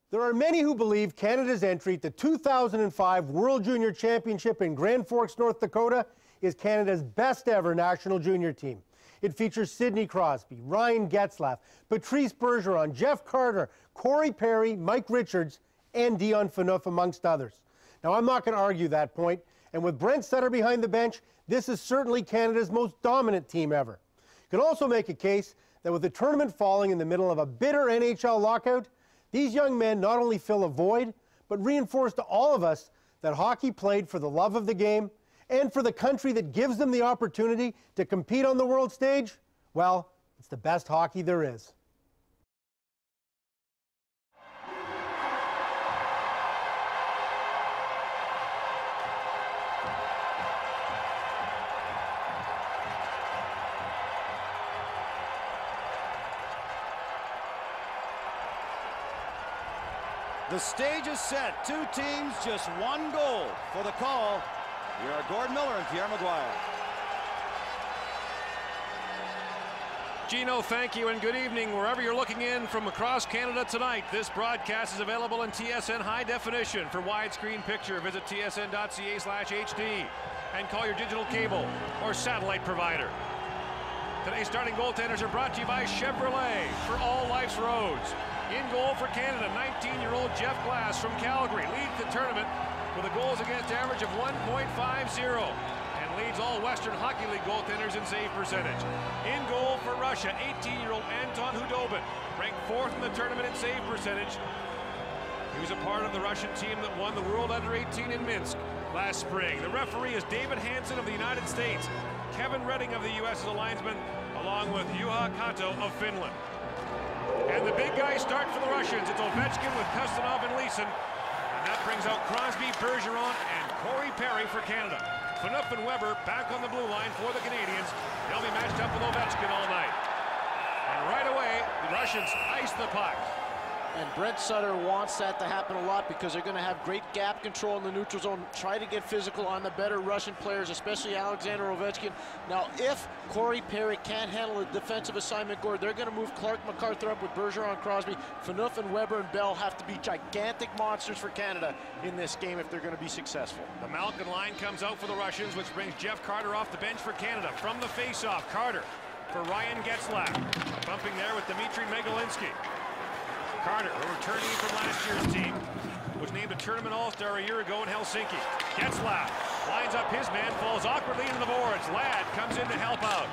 There are many who believe Canada's entry at the 2005 World Junior Championship in Grand Forks, North Dakota is Canada's best ever national junior team. It features Sidney Crosby, Ryan Getzlaf, Patrice Bergeron, Jeff Carter, Corey Perry, Mike Richards, and Dion Phaneuf, amongst others. Now, I'm not going to argue that point, and with Brent Sutter behind the bench, this is certainly Canada's most dominant team ever. You can also make a case that with the tournament falling in the middle of a bitter NHL lockout, these young men not only fill a void, but reinforce to all of us that hockey played for the love of the game and for the country that gives them the opportunity to compete on the world stage. Well, it's the best hockey there is. The stage is set. Two teams, just one goal for the call. Here are Gord Miller and Pierre Maguire. Gino, thank you and good evening. Wherever you're looking in from across Canada tonight, this broadcast is available in TSN high definition. For widescreen picture, visit tsn.ca/HD and call your digital cable or satellite provider. Today's starting goaltenders are brought to you by Chevrolet for all life's roads. In goal for Canada, 19-year-old Jeff Glass from Calgary leads the tournament with a goals against average of 1.50 and leads all Western Hockey League goaltenders in save percentage. In goal for Russia, 18-year-old Anton Khudobin, ranked 4th in the tournament in save percentage. He was a part of the Russian team that won the World Under-18 in Minsk last spring. The referee is David Hansen of the United States, Kevin Redding of the U.S. as a linesman, along with Juha Kato of Finland. And the big guys start for the Russians. It's Ovechkin with Kostinov and Leeson. And that brings out Crosby, Bergeron, and Corey Perry for Canada. Phaneuf and Weber back on the blue line for the Canadians. They'll be matched up with Ovechkin all night. And right away, the Russians ice the puck. And Brent Sutter wants that to happen a lot because they're going to have great gap control in the neutral zone, try to get physical on the better Russian players, especially Alexander Ovechkin. Now, if Corey Perry can't handle a defensive assignment, Gord, they're going to move Clark MacArthur up with Bergeron, Crosby. Phaneuf and Weber and Bell have to be gigantic monsters for Canada in this game if they're going to be successful. The Malkin line comes out for the Russians, which brings Jeff Carter off the bench for Canada. From the faceoff, Carter for Ryan Getzlaf. Bumping there with Dmitry Megalinsky. Carter, a returnee from last year's team, was named a tournament all-star a year ago in Helsinki. Getzlaf lines up his man, falls awkwardly into the boards. Ladd comes in to help out.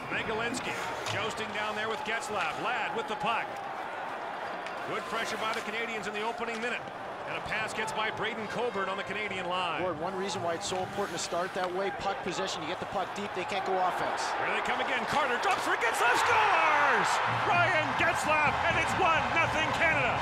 Megalinsky jousting down there with Getzlaf. Ladd with the puck. Good pressure by the Canadians in the opening minute. And a pass gets by Braden Coburn on the Canadian line. Gord, one reason why it's so important to start that way, puck possession, you get the puck deep, they can't go offense. Here they come again. Carter drops for Getzlaf, scores! Ryan Getzlaf, and it's 1-0 Canada.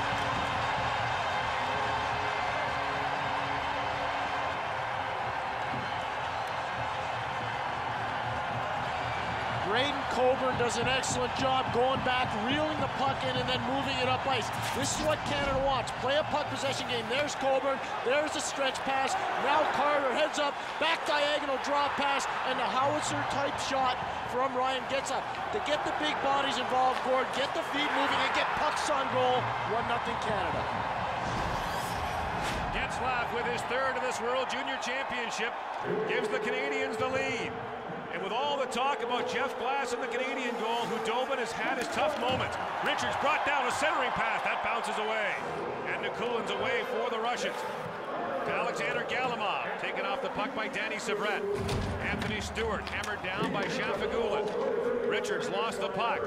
Braden Coburn does an excellent job going back, reeling the puck in, and then moving it up ice. This is what Canada wants. Play a puck possession game. There's Coburn. There's the stretch pass. Now Carter heads up, back diagonal drop pass, and the howitzer-type shot from Ryan Getzlaf. To get the big bodies involved, Gord, get the feet moving, and get pucks on goal. 1-0 Canada. Getzlaf, with his third of this World Junior Championship, gives the Canadians the lead. And with all the talk about Jeff Glass and the Canadian goal, Khudobin has had his tough moments. Richards brought down a centering pass. That bounces away. And Nikulin's away for the Russians. Alexander Galimov taken off the puck by Danny Savret. Anthony Stewart hammered down by Shafagulin. Richards lost the puck.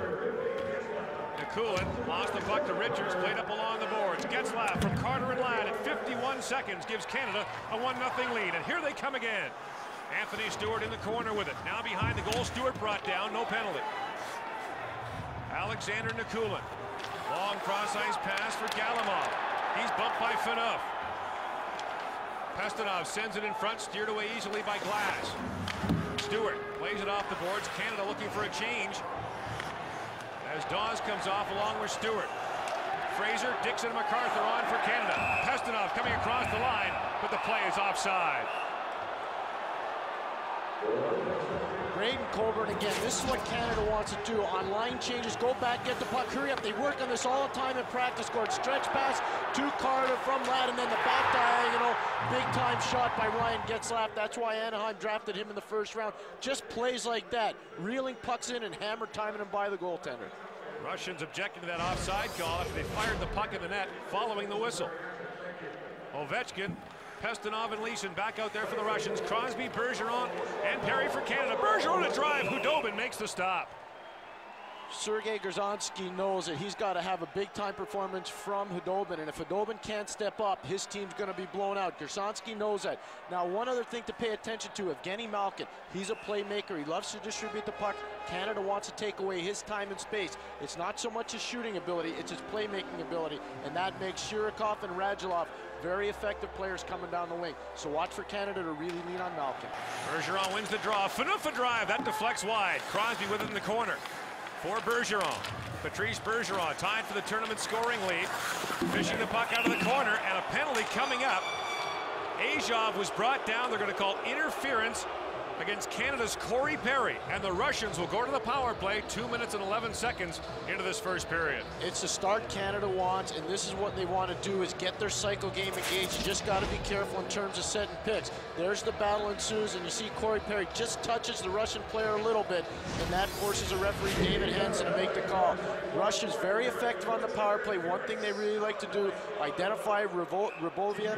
Nikulin lost the puck to Richards, played up along the boards. Getzlaf from Carter and Ladd at 51 seconds gives Canada a 1-0 lead. And here they come again. Anthony Stewart in the corner with it. Now behind the goal, Stewart brought down, no penalty. Alexander Nikulin. Long cross-ice pass for Galimov. He's bumped by Phaneuf. Pestinov sends it in front, steered away easily by Glass. Stewart plays it off the boards. Canada looking for a change. As Dawes comes off along with Stewart. Fraser, Dixon, MacArthur on for Canada. Pestinov coming across the line, but the play is offside. Braden Coburn again. This is what Canada wants to do. On line changes, go back, get the puck, hurry up. They work on this all the time in practice. Gord, stretch pass to Carter from Ladd, and then the back diagonal. Big time shot by Ryan Getzlaf. That's why Anaheim drafted him in the first round. Just plays like that. Reeling pucks in and hammer timing him by the goaltender. Russians objecting to that offside call after they fired the puck in the net following the whistle. Ovechkin, Pestinov, and Leeson back out there for the Russians. Crosby, Bergeron, and Perry for Canada. Bergeron a drive. Khudobin makes the stop. Sergei Garzonsky knows that he's got to have a big-time performance from Khudobin, and if Khudobin can't step up, his team's going to be blown out. Garzonsky knows that. Now, one other thing to pay attention to, Evgeny Malkin, he's a playmaker. He loves to distribute the puck. Canada wants to take away his time and space. It's not so much his shooting ability, it's his playmaking ability, and that makes Shirokov and Radulov very effective players coming down the wing. So watch for Canada to really lean on Malkin. Bergeron wins the draw. Phaneuf a drive. That deflects wide. Crosby with it in the corner for Bergeron. Patrice Bergeron tied for the tournament scoring lead. Fishing the puck out of the corner, and a penalty coming up. Azov was brought down. They're going to call interference against Canada's Corey Perry, and the Russians will go to the power play 2 minutes and 11 seconds into this first period. It's the start Canada wants, and this is what they want to do, is get their cycle game engaged. You just got to be careful in terms of setting picks. There's the battle ensues, and you see Corey Perry just touches the Russian player a little bit, and that forces a referee, David Hansen, to make the call. Russia's very effective on the power play. One thing they really like to do, identify Raboviev,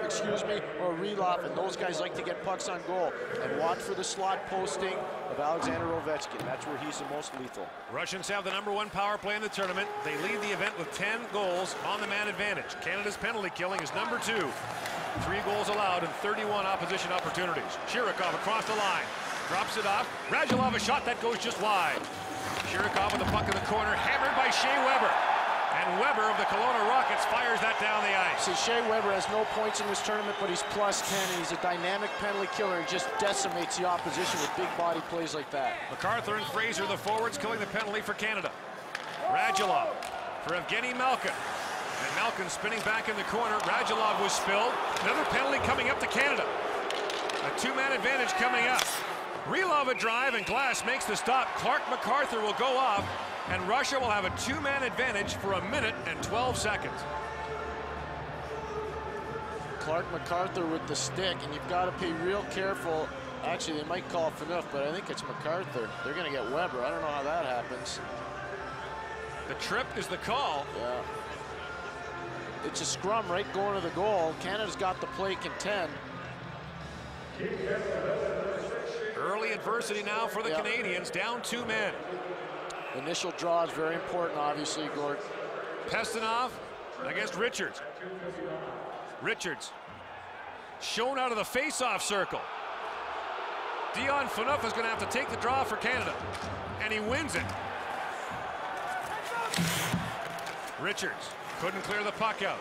or Relov, and those guys like to get pucks on goal. And watch for the slot posting of Alexander Ovechkin. That's where he's the most lethal. Russians have the #1 power play in the tournament. They lead the event with 10 goals on the man advantage. Canada's penalty killing is #2. 3 goals allowed and 31 opposition opportunities. Shirokov across the line. Drops it off. Radulov a shot that goes just wide. Shirokov with the puck in the corner, hammered by Shea Weber. And Weber of the Kelowna Rockets fires that down the ice. See, Shea Weber has no points in this tournament, but he's +10, and he's a dynamic penalty killer. He just decimates the opposition with big body plays like that. MacArthur and Fraser, the forwards, killing the penalty for Canada. Radulov for Evgeny Malkin. And Malkin spinning back in the corner. Radulov was spilled. Another penalty coming up to Canada. A 2-man advantage coming up. Relov a drive, and Glass makes the stop. Clark MacArthur will go off, and Russia will have a 2-man advantage for 1 minute and 12 seconds. Clark MacArthur with the stick, and you've got to be real careful. Actually, they might call Phaneuf, but I think it's MacArthur. They're going to get Weber. I don't know how that happens. The trip is the call. Yeah. It's a scrum right going to the goal. Canada's got the play contend. Early adversity now for the Canadians, down 2 men. Initial draw is very important, obviously, Gord. Pestinov against Richards. Richards shown out of the face-off circle. Dion Phaneuf is going to have to take the draw for Canada, and he wins it. Richards couldn't clear the puck out.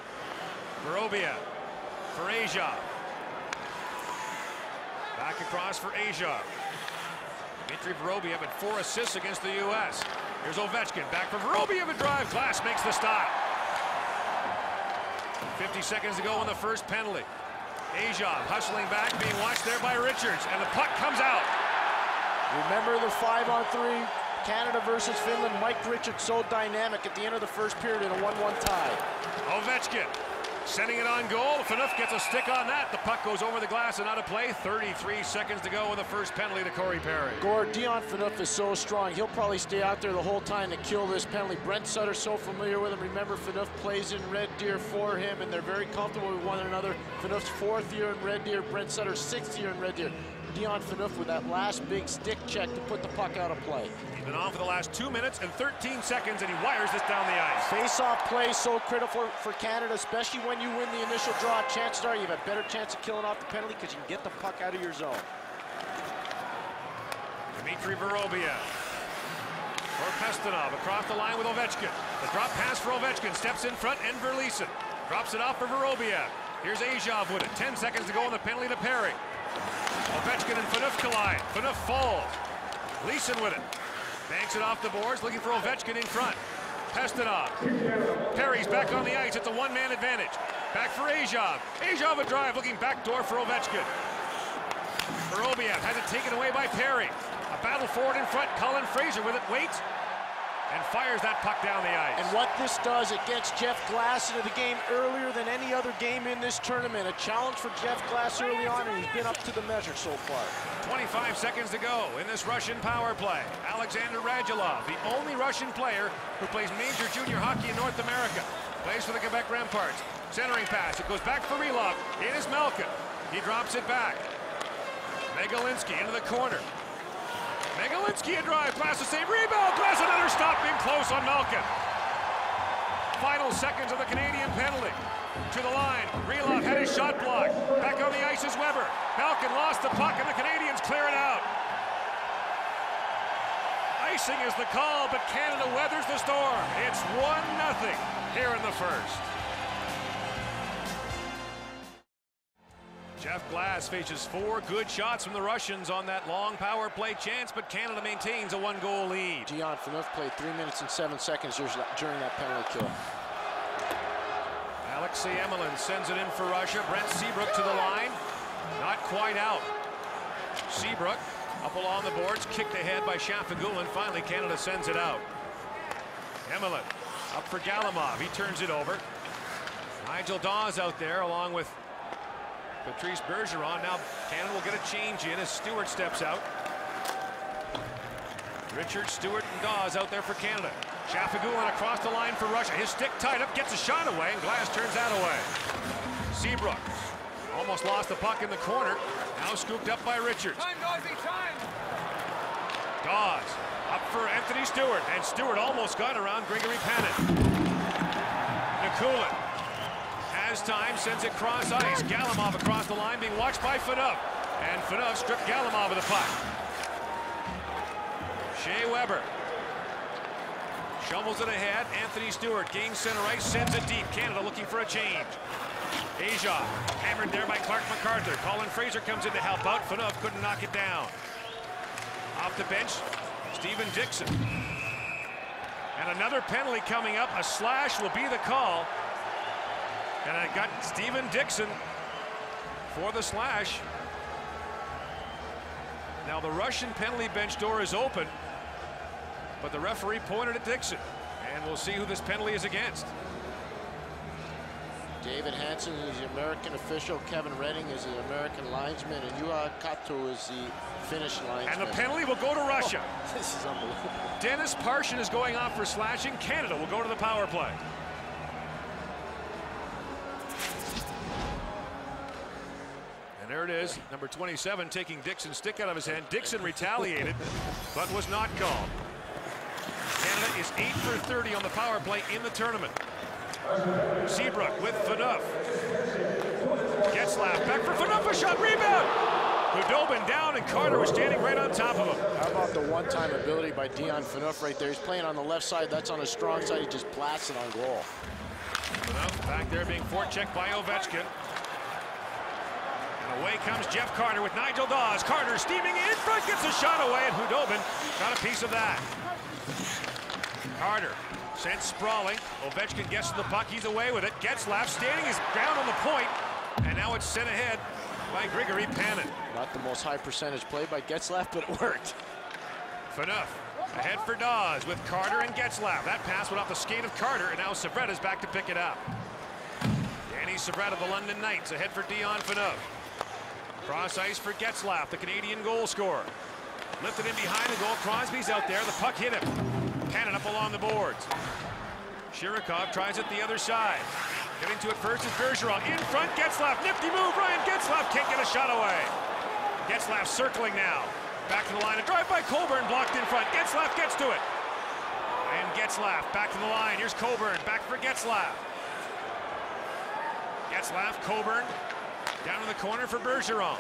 Vorobiev for Azov. Back across for Azov. Dmitry Vorobiev had 4 assists against the U.S. Here's Ovechkin, back for Vorobiev, a drive. Glass makes the stop. 50 seconds to go in the first penalty. Azov hustling back, being watched there by Richards, and the puck comes out. Remember the 5-on-3, Canada versus Finland. Mike Richards so dynamic at the end of the first period in a 1-1 tie. Ovechkin sending it on goal. Phaneuf gets a stick on that. The puck goes over the glass and out of play. 33 seconds to go in the first penalty to Corey Perry. Gord, Dion Phaneuf is so strong. He'll probably stay out there the whole time to kill this penalty. Brent Sutter's so familiar with him. Remember, Phaneuf plays in Red Deer for him, and they're very comfortable with one another. Phaneuf's 4th year in Red Deer. Brent Sutter's 6th year in Red Deer. Dion Phaneuf with that last big stick check to put the puck out of play. He's been on for the last 2 minutes and 13 seconds, and he wires this down the ice. Face-off play so critical for Canada, especially when you win the initial draw. Chances are you have a better chance of killing off the penalty because you can get the puck out of your zone. Dmitry Vorobiev for Pestinov across the line with Ovechkin. The drop pass for Ovechkin, steps in front, Enver Leeson drops it off for Vorobiev. Here's Azov with it. 10 seconds to go on the penalty to Perry. Ovechkin and Phaneuf collide. Phaneuf falls. Leeson with it. Banks it off the boards, looking for Ovechkin in front. Pestinov. Perry's back on the ice. It's a 1-man advantage. Back for Azov. Azov a drive, looking backdoor for Ovechkin. Vorobiev has it taken away by Perry. A battle forward in front. Colin Fraser with it, waits, and fires that puck down the ice. And what this does, it gets Jeff Glass into the game earlier than any other game in this tournament. A challenge for Jeff Glass early on, and he's been up to the measure so far. 25 seconds to go in this Russian power play. Alexander Radulov, the only Russian player who plays major junior hockey in North America, plays for the Quebec Remparts. Centering pass, it goes back for Relov. It is Malkin. He drops it back. Megalinsky into the corner. Megalinsky a drive, Glass a save, rebound, Glass another stop, in close on Malkin. Final seconds of the Canadian penalty. To the line, Relov had his shot blocked. Back on the ice is Weber. Malkin lost the puck and the Canadians clear it out. Icing is the call, but Canada weathers the storm. It's 1-0 here in the first. Jeff Glass faces 4 good shots from the Russians on that long power play chance, but Canada maintains a 1-goal lead. Dion Phaneuf played 3 minutes and 7 seconds during that penalty kill. Alexei Emelin sends it in for Russia. Brent Seabrook to the line. Not quite out. Seabrook up along the boards, kicked ahead by Shafagulin. Finally, Canada sends it out. Emelin up for Galimov. He turns it over. Nigel Dawes out there along with Patrice Bergeron. Now Canada will get a change in as Stewart steps out. Richard, Stewart, and Dawes out there for Canada. Shafagulin across the line for Russia. His stick tied up, gets a shot away, and Glass turns that away. Seabrook almost lost the puck in the corner. Now scooped up by Richards. Time, Dawsey, time! Dawes up for Anthony Stewart, and Stewart almost got around Grigory Panin. Nikulin has time, sends it cross ice. Galimov across the line, being watched by Phaneuf. And Phaneuf stripped Galimov of the puck. Shea Weber shovels it ahead. Anthony Stewart gains center ice, sends it deep. Canada looking for a change. Asia hammered there by Clark MacArthur. Colin Fraser comes in to help out. Phaneuf couldn't knock it down. Off the bench, Stephen Dixon. And another penalty coming up. A slash will be the call. And I got Stephen Dixon for the slash. Now the Russian penalty bench door is open, but the referee pointed at Dixon, and we'll see who this penalty is against. David Hansen is the American official. Kevin Redding is the American linesman, and Juha Katto is the Finnish linesman. And the penalty will go to Russia. Oh, this is unbelievable. Dennis Parshin is going off for slashing. Canada will go to the power play. And there it is, number 27 taking Dixon's stick out of his hand. Dixon retaliated, but was not called. Canada is 8 for 30 on the power play in the tournament. Seabrook with Phaneuf. Getzlaf back for Phaneuf, a shot, rebound! Hudobin down, and Carter was standing right on top of him. How about the one-time ability by Dion Phaneuf right there? He's playing on the left side, that's on his strong side, he just blasts it on goal. Phaneuf back there being forechecked by Ovechkin. And away comes Jeff Carter with Nigel Dawes. Carter steaming in front, gets a shot away, and Hudobin got a piece of that. Carter sent sprawling. Ovechkin gets to the puck. He's away with it. Getzlaf standing his ground on the point. And now it's sent ahead by Grigory Panin. Not the most high percentage play by Getzlaf, but it worked. Phaneuf ahead for Dawes with Carter and Getzlaf. That pass went off the skate of Carter, and now Savreta's back to pick it up. Danny Savreta, the London Knights, ahead for Dion Phaneuf. Cross ice for Getzlaf, the Canadian goal scorer. Lifted in behind the goal. Crosby's out there. The puck hit him. Panin up along the boards. Chirikov tries it the other side. Getting to it first is Bergeron. In front, Getzlaf. Nifty move. Ryan Getzlaf can't get a shot away. Getzlaf circling now. Back to the line. A drive by Coburn blocked in front. Getzlaf gets to it. And Getzlaf back to the line. Here's Coburn. Back for Getzlaf. Getzlaf, Coburn. Down in the corner for Bergeron.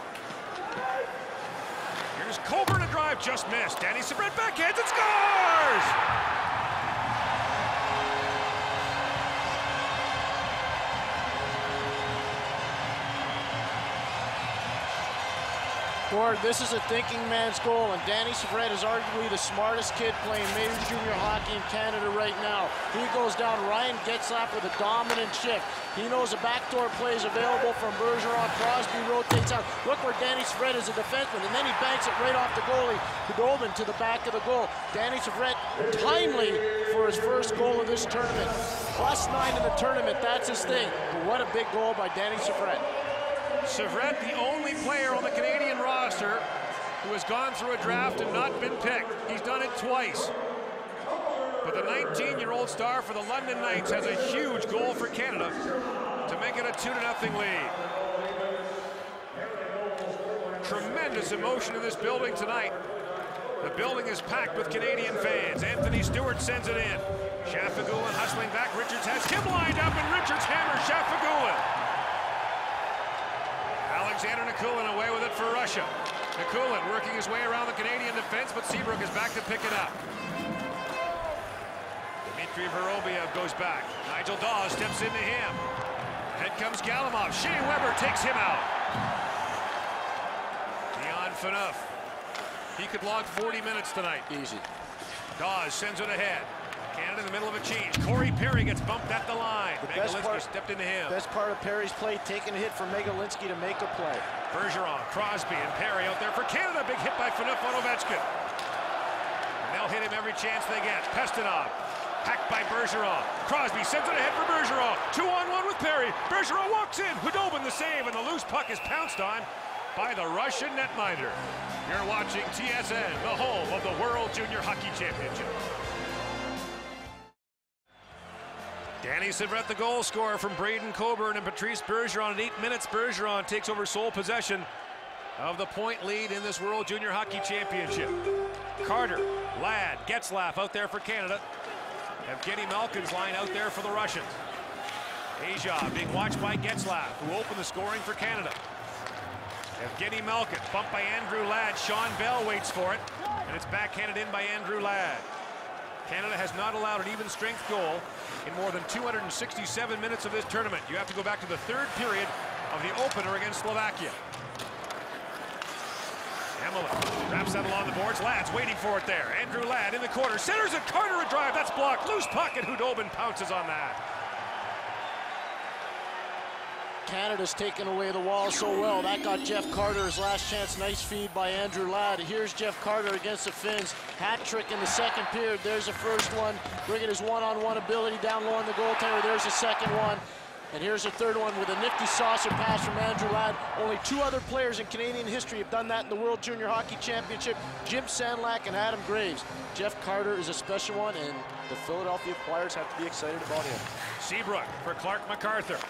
Here's Coburn, a drive just missed. Danny Savreta backhands and scores! Gord, this is a thinking man's goal, and Danny Syvret is arguably the smartest kid playing major junior hockey in Canada right now. He goes down, Ryan Getzlaf with a dominant shift. He knows a backdoor play is available from Bergeron. Crosby rotates out. Look where Danny Syvret is a defenseman, and then he banks it right off the goalie, Khudobin, to the back of the goal. Danny Syvret timely for his first goal of this tournament. +9 in the tournament, that's his thing. But what a big goal by Danny Syvret. Syvret, the only player on the Canadian roster who has gone through a draft and not been picked. He's done it twice. But the 19-year-old star for the London Knights has a huge goal for Canada to make it a 2-0 lead. Tremendous emotion in this building tonight. The building is packed with Canadian fans. Anthony Stewart sends it in. Shafagulin hustling back. Richards has him lined up, and Richards hammers Shafagulin. Alexander Nikulin away with it for Russia. Nikulin working his way around the Canadian defense, but Seabrook is back to pick it up. Dmitry Vorobiev goes back. Nigel Dawes steps into him. Ahead comes Galimov. Shea Weber takes him out. Dion Phaneuf. He could log 40 minutes tonight. Easy. Dawes sends it ahead. Canada in the middle of a change. Corey Perry gets bumped at the line. Megalinsky stepped into him. Best part of Perry's play, taking a hit from Megalinsky to make a play. Bergeron, Crosby, and Perry out there for Canada. Big hit by Phaneuf on Ovechkin. And they'll hit him every chance they get. Pestinov, hacked by Bergeron. Crosby sends it ahead for Bergeron. 2-on-1 with Perry. Bergeron walks in. Khudobin the save, and the loose puck is pounced on by the Russian netminder. You're watching TSN, the home of the World Junior Hockey Championship. Danny Syvret, the goal scorer from Braden Coburn and Patrice Bergeron. At 8 minutes, Bergeron takes over sole possession of the point lead in this World Junior Hockey Championship. Carter, Ladd, Getzlaf out there for Canada. Evgeny Malkin's line out there for the Russians. Azov being watched by Getzlaf, who opened the scoring for Canada. Evgeny Malkin, bumped by Andrew Ladd. Sean Bell waits for it, and it's backhanded in by Andrew Ladd. Canada has not allowed an even strength goal in more than 267 minutes of this tournament. You have to go back to the third period of the opener against Slovakia. Emelin wraps that along the boards. Ladd's waiting for it there. Andrew Ladd in the corner. Centers it. Carter a drive. That's blocked. Loose puck, and Khudobin pounces on that. Canada's taken away the wall so well. That got Jeff Carter his last chance. Nice feed by Andrew Ladd. Here's Jeff Carter against the Finns. Hat trick in the second period. There's the first one. Bringing his one-on-one ability down low on the goaltender. There's the second one. And here's the third one with a nifty saucer pass from Andrew Ladd. Only two other players in Canadian history have done that in the World Junior Hockey Championship. Jim Sandlak and Adam Graves. Jeff Carter is a special one, and the Philadelphia Flyers have to be excited about him. Seabrook for Clark MacArthur.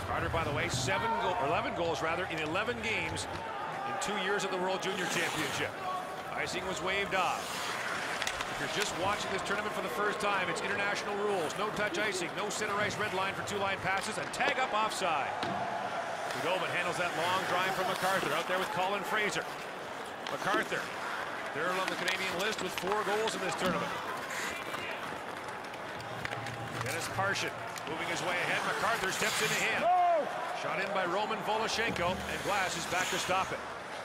Carter, by the way, 11 goals in 11 games in 2 years at the World Junior Championship. Icing was waved off. If you're just watching this tournament for the first time, it's international rules. No touch icing, no center ice red line for two-line passes, and tag up offside. Khudobin handles that long drive from MacArthur out there with Colin Fraser. MacArthur, third on the Canadian list with 4 goals in this tournament. Dennis Parshin moving his way ahead. MacArthur steps into him. Shot in by Roman Voloshenko, and Glass is back to stop it.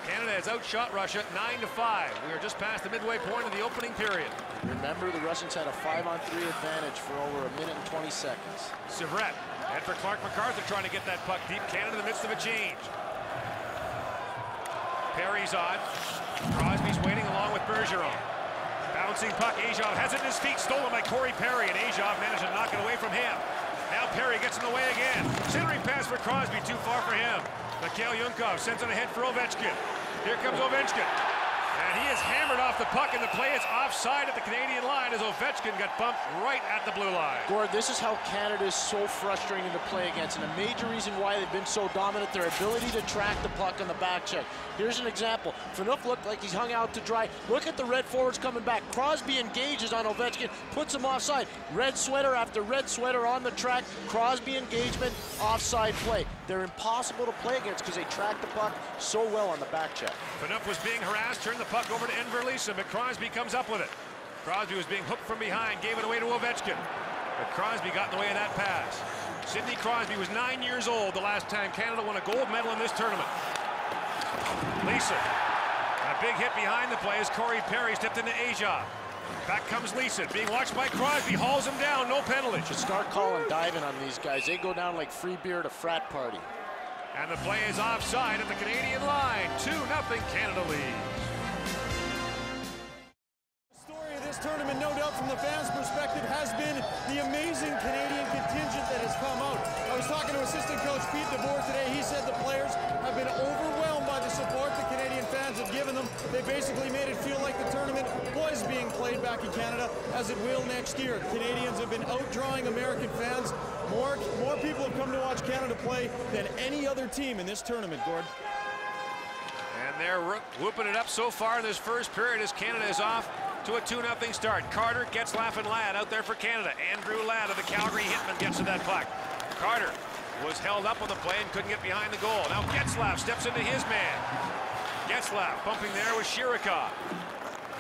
Canada has outshot Russia 9-5. We are just past the midway point of the opening period. Remember, the Russians had a 5-on-3 advantage for over 1 minute and 20 seconds. Syvret, head for Clark MacArthur trying to get that puck deep. Canada in the midst of a change. Perry's on. Crosby's waiting along with Bergeron. Bouncing puck. Azov has it in his feet. Stolen by Corey Perry, and Azov managed to knock it away from him. Now Perry gets in the way again. Centering pass for Crosby, too far for him. Mikhail Yunkov sends it ahead for Ovechkin. Here comes Ovechkin. And he is hammered off the puck, and the play is offside at the Canadian line as Ovechkin got bumped right at the blue line. Gord, this is how Canada is so frustrating to play against, and a major reason why they've been so dominant, their ability to track the puck on the back check. Here's an example. Phaneuf looked like he's hung out to dry. Look at the red forwards coming back. Crosby engages on Ovechkin, puts him offside. Red sweater after red sweater on the track. Crosby engagement, offside play. They're impossible to play against because they track the puck so well on the back check. Phaneuf was being harassed, turned the puck over to Enver Lisa, but Crosby comes up with it. Crosby was being hooked from behind, gave it away to Ovechkin. But Crosby got in the way of that pass. Sidney Crosby was 9 years old the last time Canada won a gold medal in this tournament. Leeson. A big hit behind the play as Corey Perry stepped into Aja. Back comes Leeson, being watched by Crosby, hauls him down, no penalty. Should start calling diving on these guys. They go down like free beer at a frat party. And the play is offside at the Canadian line. 2-0 Canada leads. Story of this tournament, no doubt from the fans' perspective, has been the amazing Canadian contingent that has come out. I was talking to assistant coach Pete DeBoer today. He said the players have been overwhelmed by the support the Canadian fans have given them. They basically made it feel like the tournament was being played back in Canada, as it will next year. Canadians have been outdrawing American fans. More people have come to watch Canada play than any other team in this tournament, Gord. And they're whooping it up so far in this first period as Canada is off to a 2-0 start. Carter, Getzlaf, and Ladd out there for Canada. Andrew Ladd of the Calgary Hitmen gets to that puck. Carter was held up on the play and couldn't get behind the goal. Now Getzlaf steps into his man. Getzlaf bumping there with Chirikov.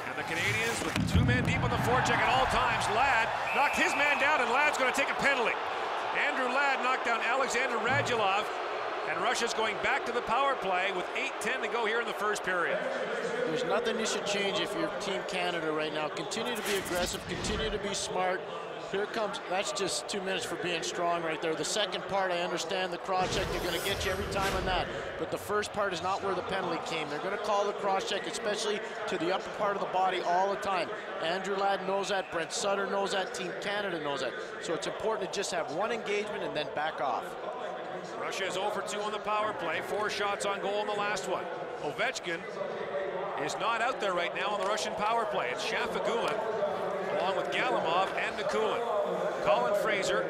And the Canadians with 2 men deep on the forecheck at all times. Ladd knocked his man down, and Ladd's going to take a penalty. Andrew Ladd knocked down Alexander Radulov, and Russia's going back to the power play with 8:10 to go here in the first period. There's nothing you should change if you're Team Canada right now. Continue to be aggressive, continue to be smart. Here comes, that's just 2 minutes for being strong right there. The second part, I understand the cross-check, they're going to get you every time on that. But the first part is not where the penalty came. They're going to call the cross-check, especially to the upper part of the body all the time. Andrew Ladd knows that, Brent Sutter knows that, Team Canada knows that. So it's important to just have one engagement and then back off. Russia is 0 for 2 on the power play. 4 shots on goal in the last one. Ovechkin is not out there right now on the Russian power play. It's Shafagulin, along with Galimov and Nikulin. Colin Fraser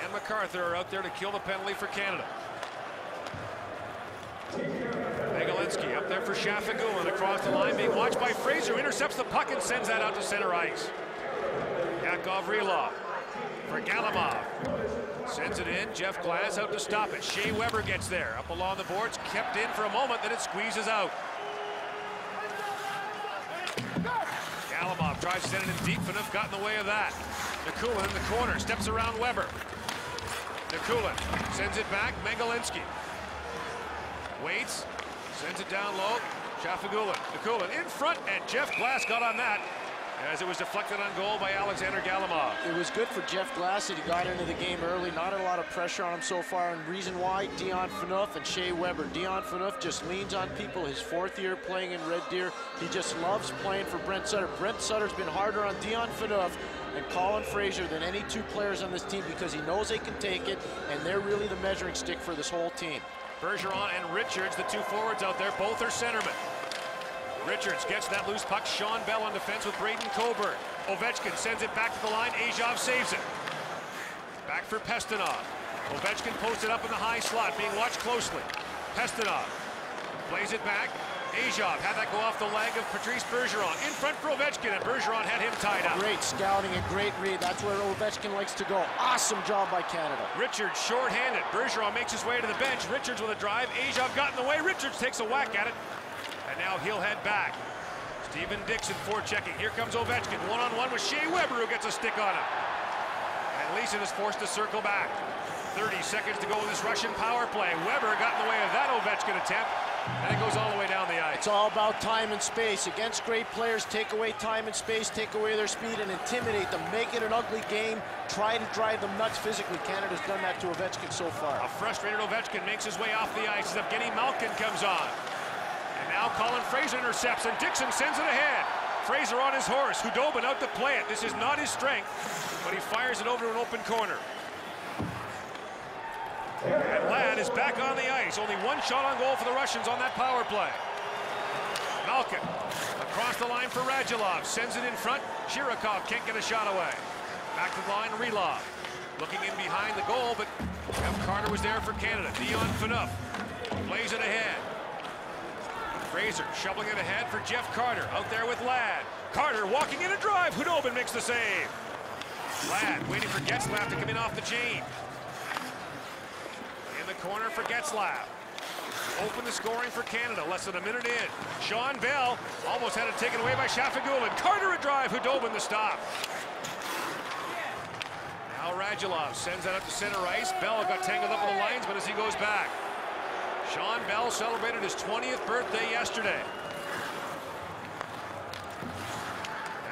and MacArthur are out there to kill the penalty for Canada. Megalinsky up there for Shafagulin across the line, being watched by Fraser, intercepts the puck and sends that out to center ice. Yakov Rylov for Galimov. Sends it in, Jeff Glass out to stop it. Shea Weber gets there, up along the boards, kept in for a moment, then it squeezes out. Galimov tries to send it in deep, enough got in the way of that. Nikulin in the corner, steps around Weber. Nikulin sends it back, Megalinsky. Waits, sends it down low, Shafagulin. Nikulin in front, and Jeff Glass got on that as it was deflected on goal by Alexander Galimov. It was good for Jeff Glass that he got into the game early. Not a lot of pressure on him so far, and reason why, Dion Phaneuf and Shea Weber. Dion Phaneuf just leans on people. His 4th year playing in Red Deer. He just loves playing for Brent Sutter. Brent Sutter's been harder on Dion Phaneuf and Colin Fraser than any 2 players on this team because he knows they can take it, and they're really the measuring stick for this whole team. Bergeron and Richards, the 2 forwards out there, both are centermen. Richards gets that loose puck. Sean Bell on defense with Braden Coburn. Ovechkin sends it back to the line. Ajov saves it. Back for Pestinov. Ovechkin posted up in the high slot, being watched closely. Pestinov plays it back. Ajov had that go off the leg of Patrice Bergeron. In front for Ovechkin, and Bergeron had him tied up. Great scouting and great read. That's where Ovechkin likes to go. Awesome job by Canada. Richards short-handed. Bergeron makes his way to the bench. Richards with a drive. Ajov got in the way. Richards takes a whack at it. And now he'll head back. Stephen Dixon forechecking. Here comes Ovechkin. One-on-one with Shea Weber, who gets a stick on him. And Leeson is forced to circle back. 30 seconds to go in this Russian power play. Weber got in the way of that Ovechkin attempt. And it goes all the way down the ice. It's all about time and space. Against great players, take away time and space, take away their speed, and intimidate them. Make it an ugly game. Try to drive them nuts physically. Canada's done that to Ovechkin so far. A frustrated Ovechkin makes his way off the ice as Evgeny Malkin comes on. And now Colin Fraser intercepts, and Dixon sends it ahead. Fraser on his horse. Hudobin out to play it. This is not his strength, but he fires it over to an open corner. And Ladd is back on the ice. Only 1 shot on goal for the Russians on that power play. Malkin across the line for Radulov. Sends it in front. Chirikov can't get a shot away. Back to the line, Rylov. Looking in behind the goal, but Jeff Carter was there for Canada. Dion Phaneuf plays it ahead. Fraser shoveling it ahead for Jeff Carter. Out there with Ladd. Carter walking in a drive. Hudobin makes the save. Ladd waiting for Getzlaf to come in off the chain. In the corner for Getzlaf. Open the scoring for Canada. Less than a minute in. Sean Bell almost had it taken away by Shafagulin. Carter a drive. Hudobin the stop. Now Radulov sends that up to center ice. Bell got tangled up with the linesman as he goes back. Sean Bell celebrated his 20th birthday yesterday.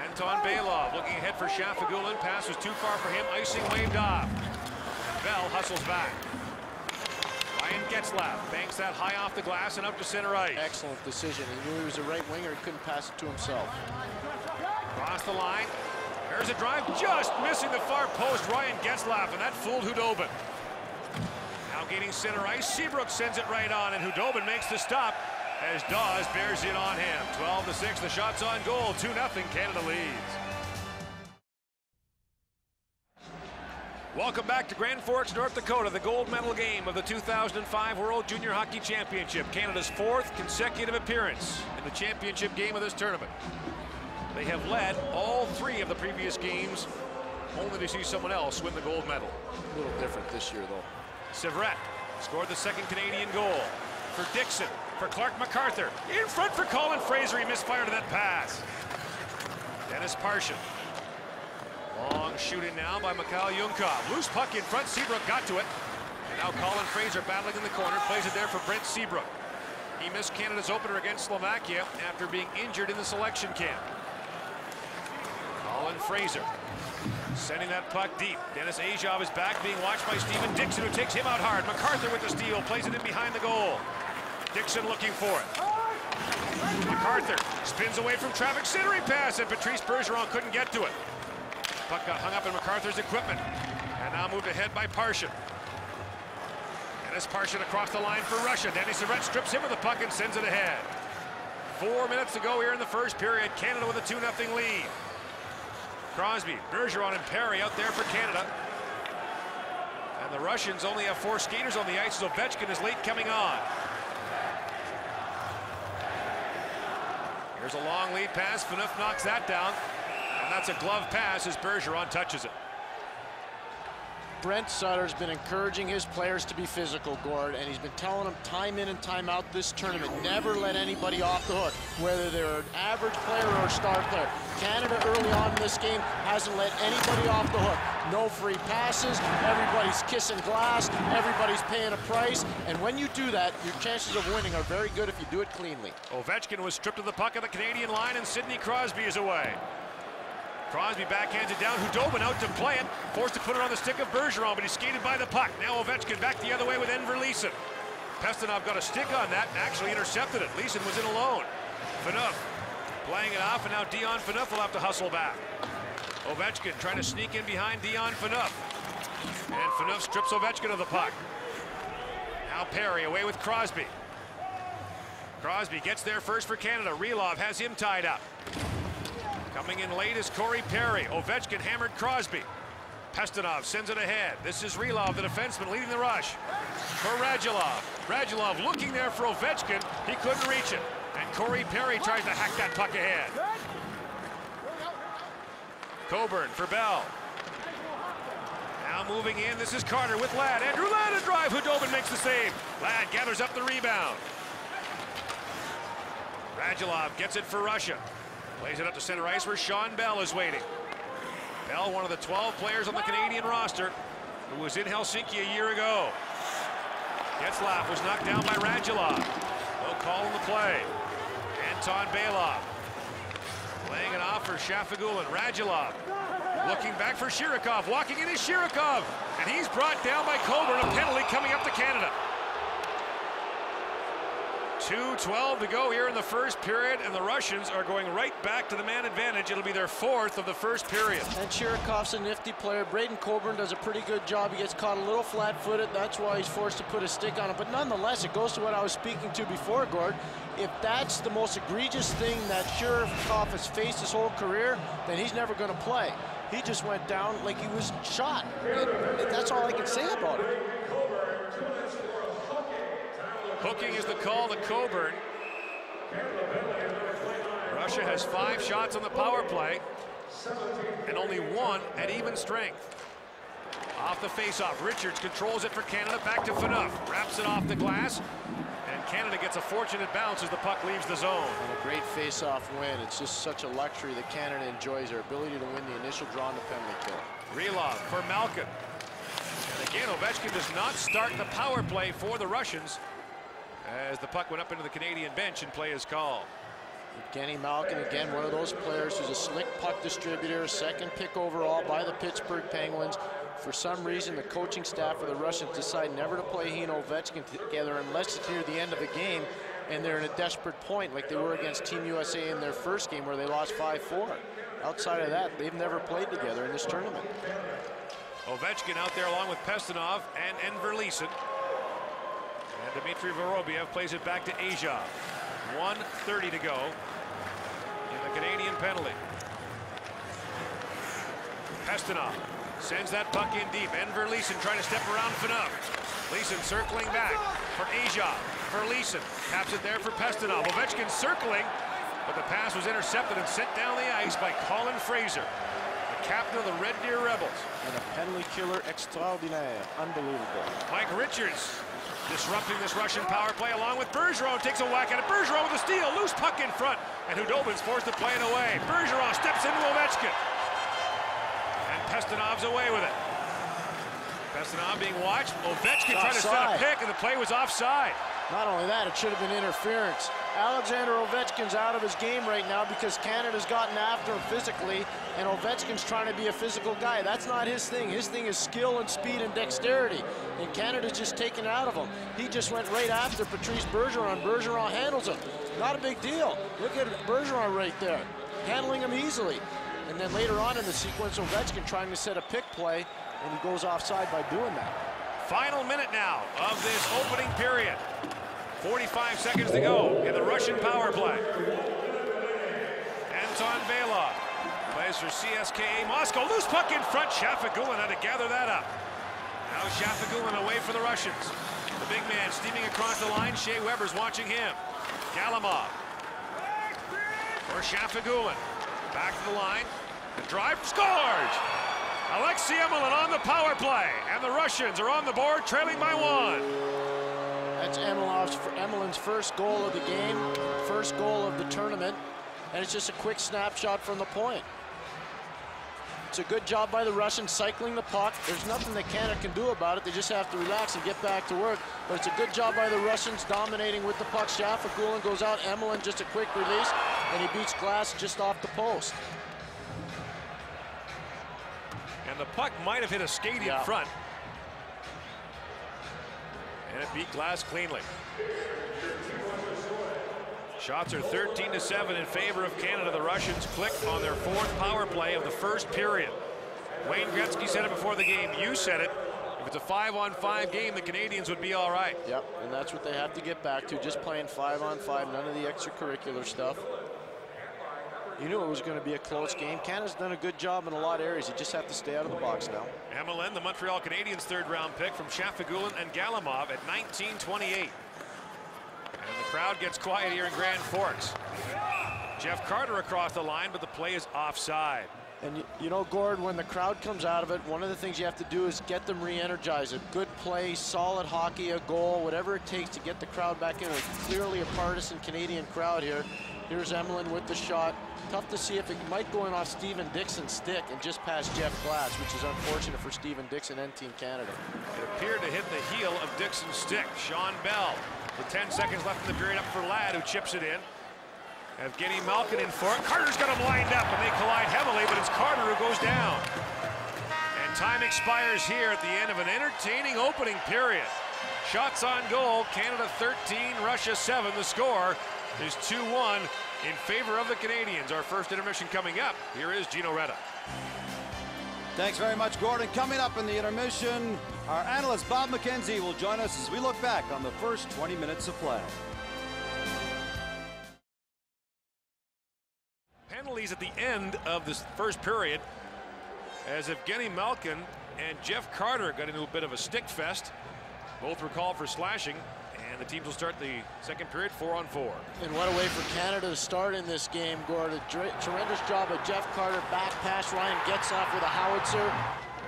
Anton Belov looking ahead for Shafagulin. Pass was too far for him. Icing waved off. Bell hustles back. Ryan Getzlaf banks that high off the glass and up to center ice. Excellent decision. He knew he was a right winger. He couldn't pass it to himself. Across the line. There's a drive, just missing the far post. Ryan Getzlaf, and that fooled Hudobin. Now gaining center ice. Seabrook sends it right on, and Hudobin makes the stop as Dawes bears in on him. 12-6, the shot's on goal. 2-0, Canada leads. Welcome back to Grand Forks, North Dakota, the gold medal game of the 2005 World Junior Hockey Championship. Canada's 4th consecutive appearance in the championship game of this tournament. They have led all 3 of the previous games, only to see someone else win the gold medal. A little different this year, though. Syvret scored the 2nd Canadian goal. For Dixon, for Clark MacArthur. In front for Colin Fraser, he misfired that pass. Dennis Parshin. Long shooting now by Mikhail Yunkov. Loose puck in front, Seabrook got to it. And now Colin Fraser battling in the corner, plays it there for Brent Seabrook. He missed Canada's opener against Slovakia after being injured in the selection camp. Colin Fraser sending that puck deep. Dennis Ajov is back, being watched by Stephen Dixon, who takes him out hard. MacArthur with the steal, plays it in behind the goal. Dixon looking for it. MacArthur spins away from traffic, centering pass, and Patrice Bergeron couldn't get to it. Puck got hung up in MacArthur's equipment, and now moved ahead by Parshin. Dennis Parshin across the line for Russia. Danny Syvret strips him of the puck and sends it ahead. 4 minutes to go here in the first period. Canada with a 2-0 lead. Crosby, Bergeron, and Perry out there for Canada. And the Russians only have 4 skaters on the ice, so Ovechkin is late coming on. Here's a long lead pass. Phaneuf knocks that down. And that's a glove pass as Bergeron touches it. Brent Sutter's been encouraging his players to be physical, Gord, and he's been telling them time in and time out this tournament, never let anybody off the hook, whether they're an average player or a star player. Canada early on in this game hasn't let anybody off the hook. No free passes, everybody's kissing glass, everybody's paying a price, and when you do that, your chances of winning are very good if you do it cleanly. Ovechkin was stripped of the puck at the Canadian line, and Sidney Crosby is away. Crosby backhands it down. Hudobin out to play it. Forced to put it on the stick of Bergeron, but he skated by the puck. Now Ovechkin back the other way with Enver Leeson. Pestinov got a stick on that and actually intercepted it. Leeson was in alone. Phaneuf playing it off, and now Dion Phaneuf will have to hustle back. Ovechkin trying to sneak in behind Dion Phaneuf. And Phaneuf strips Ovechkin of the puck. Now Perry away with Crosby. Crosby gets there first for Canada. Relov has him tied up. Coming in late is Corey Perry. Ovechkin hammered Crosby. Pestinov sends it ahead. This is Relov, the defenseman, leading the rush. For Radulov. Radulov looking there for Ovechkin. He couldn't reach it. And Corey Perry tries to hack that puck ahead. Coburn for Bell. Now moving in, this is Carter with Ladd. Andrew Ladd a drive. Hudobin makes the save. Ladd gathers up the rebound. Radulov gets it for Russia. Plays it up to center ice where Sean Bell is waiting. Bell, one of the 12 players on the Canadian roster who was in Helsinki a year ago. Getzlaf was knocked down by Radulov. No call in the play. Anton Belov laying it off for Shafagulin. Radulov looking back for Chirikov. Walking in is Chirikov. And he's brought down by Coburn. A penalty coming up to Canada. 2:12 to go here in the first period, and the Russians are going right back to the man advantage. It'll be their 4th of the first period. And Chirikov's a nifty player. Braden Coburn does a pretty good job. He gets caught a little flat-footed. That's why he's forced to put a stick on it. But nonetheless, it goes to what I was speaking to before, Gord. If that's the most egregious thing that Chirikov has faced his whole career, then he's never going to play. He just went down like he was shot. And that's all I can say about it. Hooking is the call to Coburn. Russia has 5 shots on the power play and only 1 at even strength. Off the face-off, Richards controls it for Canada, back to Phaneuf, wraps it off the glass, and Canada gets a fortunate bounce as the puck leaves the zone. And a great face-off win. It's just such a luxury that Canada enjoys, their ability to win the initial draw on the penalty kill. Relov for Malkin. And again, Ovechkin does not start the power play for the Russians. as the puck went up into the Canadian bench and play is called. Evgeny Malkin, again, one of those players who's a slick puck distributor, second pick overall by the Pittsburgh Penguins. For some reason, the coaching staff of the Russians decide never to play he and Ovechkin together unless it's near the end of the game and they're in a desperate point, like they were against Team USA in their first game where they lost 5-4. Outside of that, they've never played together in this tournament. Ovechkin out there along with Pestinov and Enver Leeson. And Dmitry Vorobiev plays it back to Asia. 1:30 to go in the Canadian penalty. Pestinov sends that puck in deep. Enver Leeson trying to step around Phaneuf. Leeson circling back for Asia. For Leeson. Taps it there for Pestinov. Ovechkin circling, but the pass was intercepted and sent down the ice by Colin Fraser, the captain of the Red Deer Rebels. And a penalty killer extraordinaire. Unbelievable. Mike Richards disrupting this Russian power play along with Bergeron. Takes a whack at it. Bergeron with a steal. Loose puck in front. And Hudobin's forced to play it away. Bergeron steps into Ovechkin. And Pestinov's away with it. Pestinov being watched. Ovechkin trying to set a pick, and the play was offside. Not only that, it should have been interference. Alexander Ovechkin's out of his game right now because Canada's gotten after him physically, and Ovechkin's trying to be a physical guy. That's not his thing. His thing is skill and speed and dexterity, and Canada's just taken out of him. He just went right after Patrice Bergeron. Bergeron handles him. Not a big deal. Look at Bergeron right there, handling him easily. And then later on in the sequence, Ovechkin trying to set a pick play, and he goes offside by doing that. Final minute now of this opening period. 45 seconds to go in the Russian power play. Anton Belov plays for CSKA Moscow. Loose puck in front. Shafagulin had to gather that up. Now Shafagulin away for the Russians. The big man steaming across the line. Shea Weber's watching him. Galimov for Shafagulin. Back to the line. The drive scores! Alexei Emelin on the power play, and the Russians are on the board, trailing by 1. That's Emelin's first goal of the game, first goal of the tournament, and it's just a quick snapshot from the point. It's a good job by the Russians cycling the puck. There's nothing that Canada can do about it. They just have to relax and get back to work. But it's a good job by the Russians dominating with the puck. Shafagulin goes out, Emelin just a quick release, and he beats Glass just off the post. And the puck might have hit a skate in front. And it beat Glass cleanly. Shots are 13-7 in favor of Canada. The Russians clicked on their 4th power play of the first period. Wayne Gretzky said it before the game. You said it. If it's a 5-on-5 game, the Canadians would be all right. Yep, and that's what they have to get back to, just playing 5-on-5, none of the extracurricular stuff. You knew it was going to be a close game. Canada's done a good job in a lot of areas. You just have to stay out of the box now. Emelin, the Montreal Canadiens' 3rd-round pick from Shafagulin and Galimov at 19-28. And the crowd gets quiet here in Grand Forks. Jeff Carter across the line, but the play is offside. And you know, Gord, when the crowd comes out of it, one of the things you have to do is get them re-energized. A good play, solid hockey, a goal, whatever it takes to get the crowd back in. It's clearly a partisan Canadian crowd here. Here's Emelin with the shot. Tough to see if it might go in off Stephen Dixon's stick and just past Jeff Glass, which is unfortunate for Stephen Dixon and Team Canada. It appeared to hit the heel of Dixon's stick. Sean Bell with 10 seconds left in the period up for Ladd, who chips it in. Evgeny Malkin in for it. Carter's got him lined up, and they collide heavily, but it's Carter who goes down. And time expires here at the end of an entertaining opening period. Shots on goal, Canada 13, Russia 7. The score is 2-1 in favor of the Canadians. Our first intermission coming up. Here is Gino Reda. Thanks very much, Gordon. Coming up in the intermission, our analyst Bob McKenzie will join us as we look back on the first 20 minutes of play. Penalties at the end of this first period as Evgeny Malkin and Jeff Carter got into a bit of a stick fest. Both were called for slashing, and the teams will start the second period 4-on-4. And what a way for Canada to start in this game, Gord. A tremendous job of Jeff Carter. Back pass, Ryan Getzlaf with a howitzer.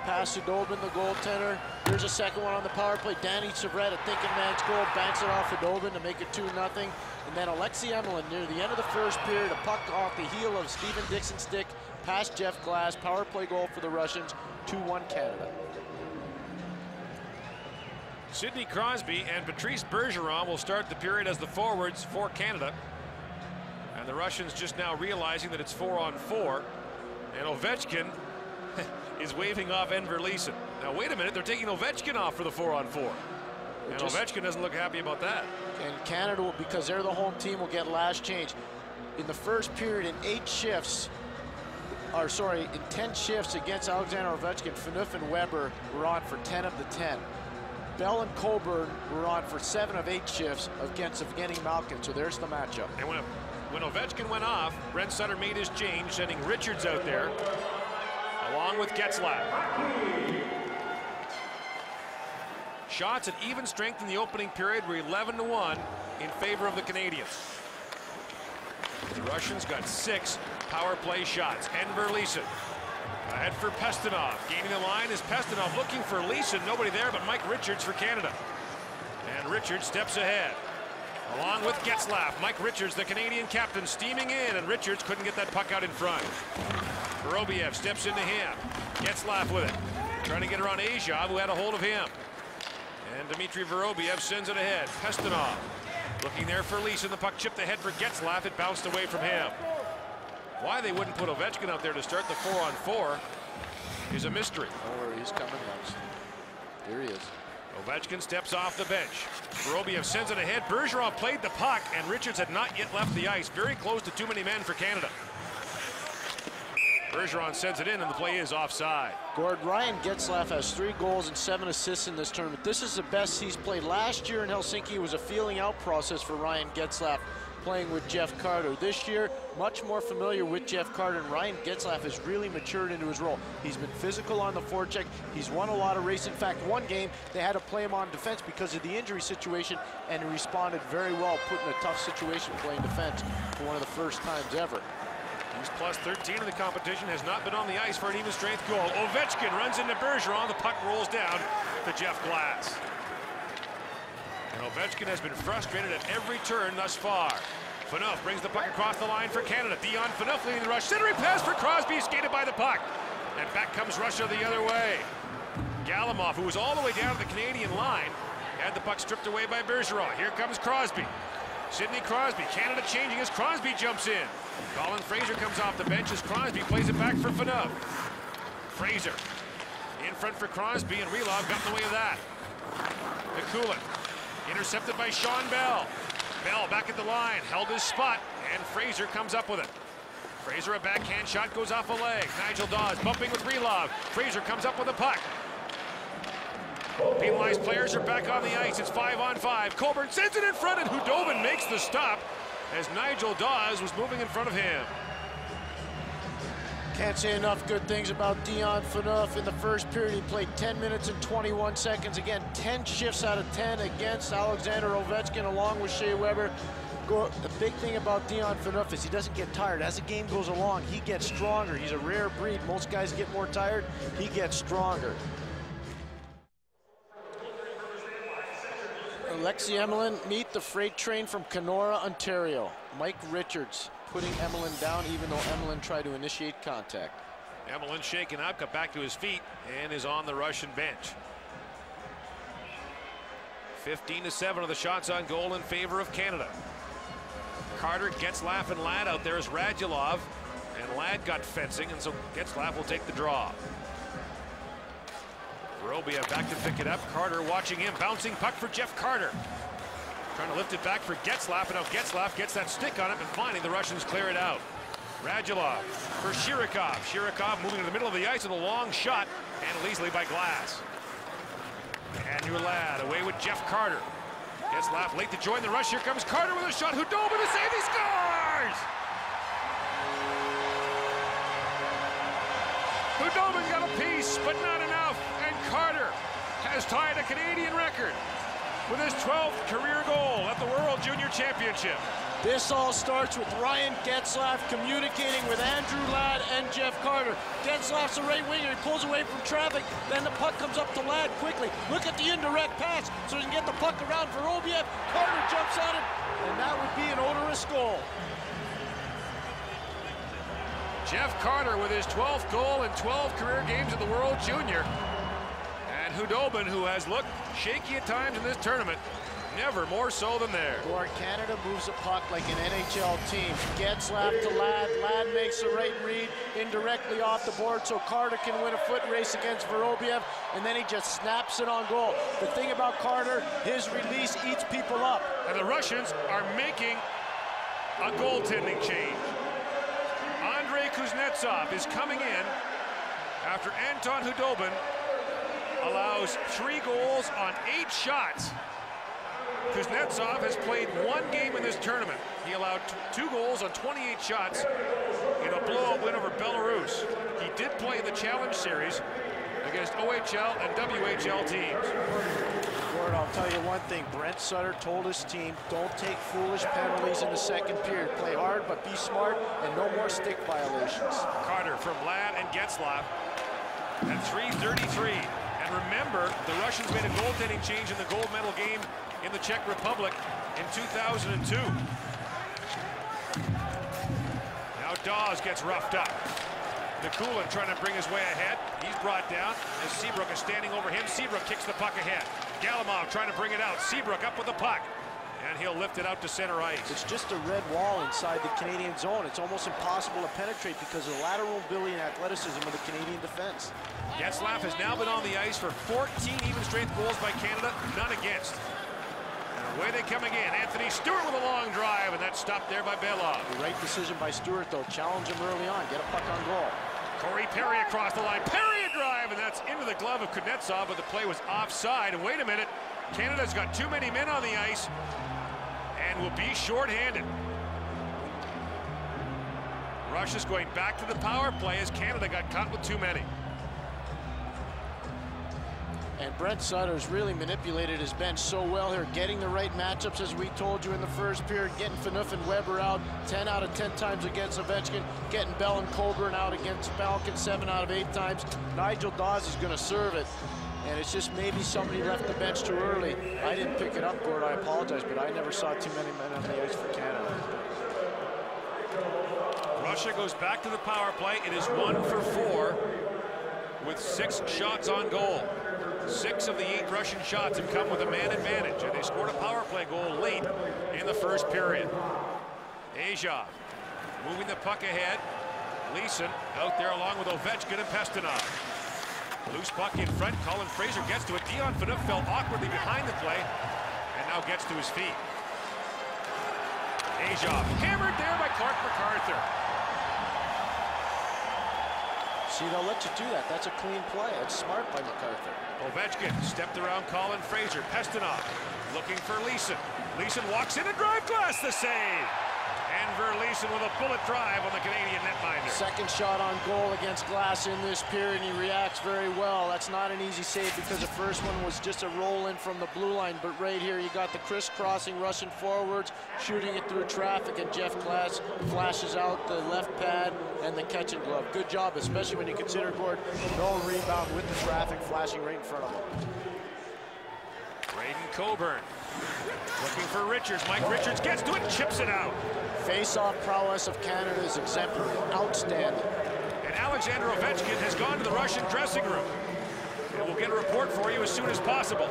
Pass to Khudobin, the goaltender. Here's a second one on the power play. Danny Savret, a thinking man's goal, banks it off Khudobin to make it 2-0. And then Alexei Emelin near the end of the first period, a puck off the heel of Stephen Dixon's stick, past Jeff Glass. Power play goal for the Russians, 2-1 Canada. Sidney Crosby and Patrice Bergeron will start the period as the forwards for Canada. And the Russians just now realizing that it's 4-on-4. And Ovechkin is waving off Enver Leeson. Now, wait a minute. They're taking Ovechkin off for the 4-on-4. And Ovechkin doesn't look happy about that. And Canada, because they're the home team, will get last change. In the first period, in 10 shifts against Alexander Ovechkin, Phaneuf and Weber were on for 10 of the 10. Bell and Coburn were on for 7 of 8 shifts against Evgeny Malkin. So there's the matchup. And when Ovechkin went off, Brent Sutter made his change, sending Richards out there, along with Getzlaf. Shots at even strength in the opening period were 11-1 in favor of the Canadians. The Russians got 6 power play shots. Enver Leeson ahead for Pestinov. Gaining the line is Pestinov looking for Leeson. Nobody there but Mike Richards for Canada. And Richards steps ahead. Along with Getzlaf, Mike Richards, the Canadian captain, steaming in, and Richards couldn't get that puck out in front. Vorobiev steps into him. Getzlaf with it. Trying to get around Azov, who had a hold of him. And Dmitry Vorobiev sends it ahead. Pestinov looking there for Leeson. The puck chipped ahead for Getzlaf. It bounced away from him. Why they wouldn't put Ovechkin out there to start the 4-on-4 is a mystery. Don't worry, he's coming next. Here he is. Ovechkin steps off the bench. Vorobiev sends it ahead. Bergeron played the puck, and Richards had not yet left the ice. Very close to too many men for Canada. Bergeron sends it in, and the play is offside. Gord, Ryan Getzlaf has 3 goals and 7 assists in this tournament. This is the best he's played. Last year in Helsinki was a feeling out process for Ryan Getzlaf, playing with Jeff Carter. This year, much more familiar with Jeff Carter, and Ryan Getzlaf has really matured into his role. He's been physical on the forecheck. He's won a lot of races. In fact, one game, they had to play him on defense because of the injury situation, and he responded very well, put in a tough situation playing defense for one of the first times ever. He's plus 13 in the competition, has not been on the ice for an even strength goal. Ovechkin runs into Bergeron. The puck rolls down to Jeff Glass. And Ovechkin has been frustrated at every turn thus far. Phaneuf brings the puck across the line for Canada. Dion Phaneuf leading the rush. Centering pass for Crosby, skated by the puck. And back comes Russia the other way. Galimov, who was all the way down to the Canadian line, had the puck stripped away by Bergeron. Here comes Crosby. Sidney Crosby, Canada changing as Crosby jumps in. Colin Fraser comes off the bench as Crosby plays it back for Phaneuf. Fraser in front for Crosby, and Relov got in the way of that. Mikulin intercepted by Sean Bell. Bell back at the line, held his spot, and Fraser comes up with it. Fraser, a backhand shot, goes off a leg. Nigel Dawes bumping with Relov. Fraser comes up with a puck. Penalized players are back on the ice. It's 5-on-5. Coburn sends it in front, and Hudobin makes the stop as Nigel Dawes was moving in front of him. Can't say enough good things about Dion Phaneuf. In the first period, he played 10 minutes and 21 seconds. Again, 10 shifts out of 10 against Alexander Ovechkin along with Shea Weber. The big thing about Dion Phaneuf is he doesn't get tired. As the game goes along, he gets stronger. He's a rare breed. Most guys get more tired. He gets stronger. Alexei Emelin meet the freight train from Kenora, Ontario. Mike Richards putting Emelin down, even though Emelin tried to initiate contact. Emelin shaken up, got back to his feet, and is on the Russian bench. 15-7 of the shots on goal in favor of Canada. Carter, Getzlaf, and Ladd out there as Radulov, and Ladd got fencing, and so Getzlaf will take the draw. Vorobiev back to pick it up. Carter watching him, bouncing puck for Jeff Carter. Trying to lift it back for Getzlaf, and now Getzlaf gets that stick on it, and finally the Russians clear it out. Radulov for Chirikov. Chirikov moving to the middle of the ice with a long shot, handled easily by Glass. Andrew Ladd away with Jeff Carter. Getzlaf late to join the rush. Here comes Carter with a shot. Hudobin to save, he scores! Hudobin got a piece, but not enough, and Carter has tied a Canadian record with his 12th career goal at the World Junior Championship. This all starts with Ryan Getzlaf communicating with Andrew Ladd and Jeff Carter. Getzlaf's a right winger, he pulls away from traffic, then the puck comes up to Ladd quickly. Look at the indirect pass, so he can get the puck around for Vorobiev. Carter jumps on it, and that would be an odorous goal. Jeff Carter with his 12th goal in 12 career games at the World Junior. And And Hudobin, who has looked shaky at times in this tournament, never more so than there. Or Canada moves a puck like an NHL team. Getzlaf to Ladd. Ladd makes the right read indirectly off the board so Carter can win a foot race against Vorobiev, and then he just snaps it on goal. The thing about Carter, his release eats people up. And the Russians are making a goaltending change. Andrei Kuznetsov is coming in after Anton Hudobin allows 3 goals on 8 shots. Kuznetsov has played 1 game in this tournament. He allowed 2 goals on 28 shots in a blowout win over Belarus. He did play in the Challenge Series against OHL and WHL teams. Gord, I'll tell you one thing. Brent Sutter told his team, don't take foolish penalties in the second period. Play hard, but be smart, and no more stick violations. Carter from Ladd and Getzlaf at 3:33. And remember, the Russians made a goaltending change in the gold medal game in the Czech Republic in 2002. Now Dawes gets roughed up. Nikulin trying to bring his way ahead. He's brought down as Seabrook is standing over him. Seabrook kicks the puck ahead. Galimov trying to bring it out. Seabrook up with the puck. And he'll lift it out to center ice. It's just a red wall inside the Canadian zone. It's almost impossible to penetrate because of the lateral mobility and athleticism of the Canadian defense. Getzlaf has now been on the ice for 14 even strength goals by Canada, none against. And away they come again. Anthony Stewart with a long drive, and that's stopped there by Belov. The right decision by Stewart, though. Challenge him early on. Get a puck on goal. Corey Perry across the line. Perry a drive, and that's into the glove of Kuznetsov, but the play was offside. And wait a minute, Canada's got too many men on the ice and will be shorthanded. Russia's going back to the power play as Canada got caught with too many. And Brent Sutter's really manipulated his bench so well here, getting the right matchups, as we told you in the first period, getting Phaneuf and Weber out 10 out of 10 times against Ovechkin, getting Bell and Coburn out against Falcon 7 out of 8 times. Nigel Dawes is going to serve it, and it's just maybe somebody left the bench too early. I didn't pick it up, Gord, I apologize, but I never saw too many men on the ice for Canada. Russia goes back to the power play. It is 1 for 4 with 6 shots on goal. 6 of the 8 Russian shots have come with a man advantage, and they scored a power play goal late in the first period. Azov moving the puck ahead. Leeson out there along with Ovechkin and Pestinov. Loose puck in front. Colin Fraser gets to it. Dion Phaneuf fell awkwardly behind the play and now gets to his feet. Azov hammered there by Clark MacArthur. See, they'll let you do that. That's a clean play. That's smart by MacArthur. Ovechkin stepped around Colin Fraser. Pestinov looking for Leeson. Leeson walks in and drive glass, the save. Enver Leeson with a bullet drive on the Canadian netminder. Second shot on goal against Glass in this period, and he reacts very well. That's not an easy save because the first one was just a roll in from the blue line, but right here you got the crisscrossing Russian forwards shooting it through traffic, and Jeff Glass flashes out the left pad and the catch and glove. Good job, especially when you consider, Gord, no rebound with the traffic flashing right in front of him. Braden Coburn looking for Richards. Mike Richards gets to it, chips it out. Face-off prowess of Canada is exemplary, outstanding. And Alexander Ovechkin has gone to the Russian dressing room. And we'll get a report for you as soon as possible.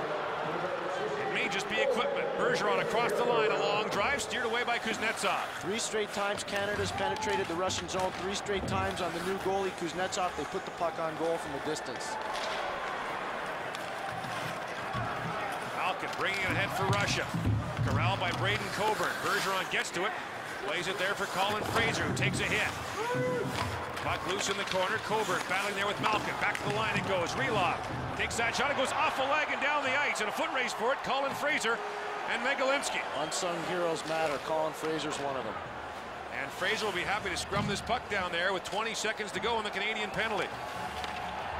It may just be equipment. Bergeron across the line, a long drive, steered away by Kuznetsov. 3 straight times Canada's penetrated the Russian zone. 3 straight times on the new goalie, Kuznetsov. They put the puck on goal from a distance. Malkin bringing it ahead for Russia. Corralled by Braden Coburn. Bergeron gets to it. Plays it there for Colin Fraser, who takes a hit. Puck loose in the corner. Coburn battling there with Malkin. Back to the line it goes. Relov takes that shot. It goes off a leg and down the ice. And a foot race for it. Colin Fraser and Megalinsky. Unsung heroes matter. Colin Fraser's one of them. And Fraser will be happy to scrum this puck down there with 20 seconds to go on the Canadian penalty.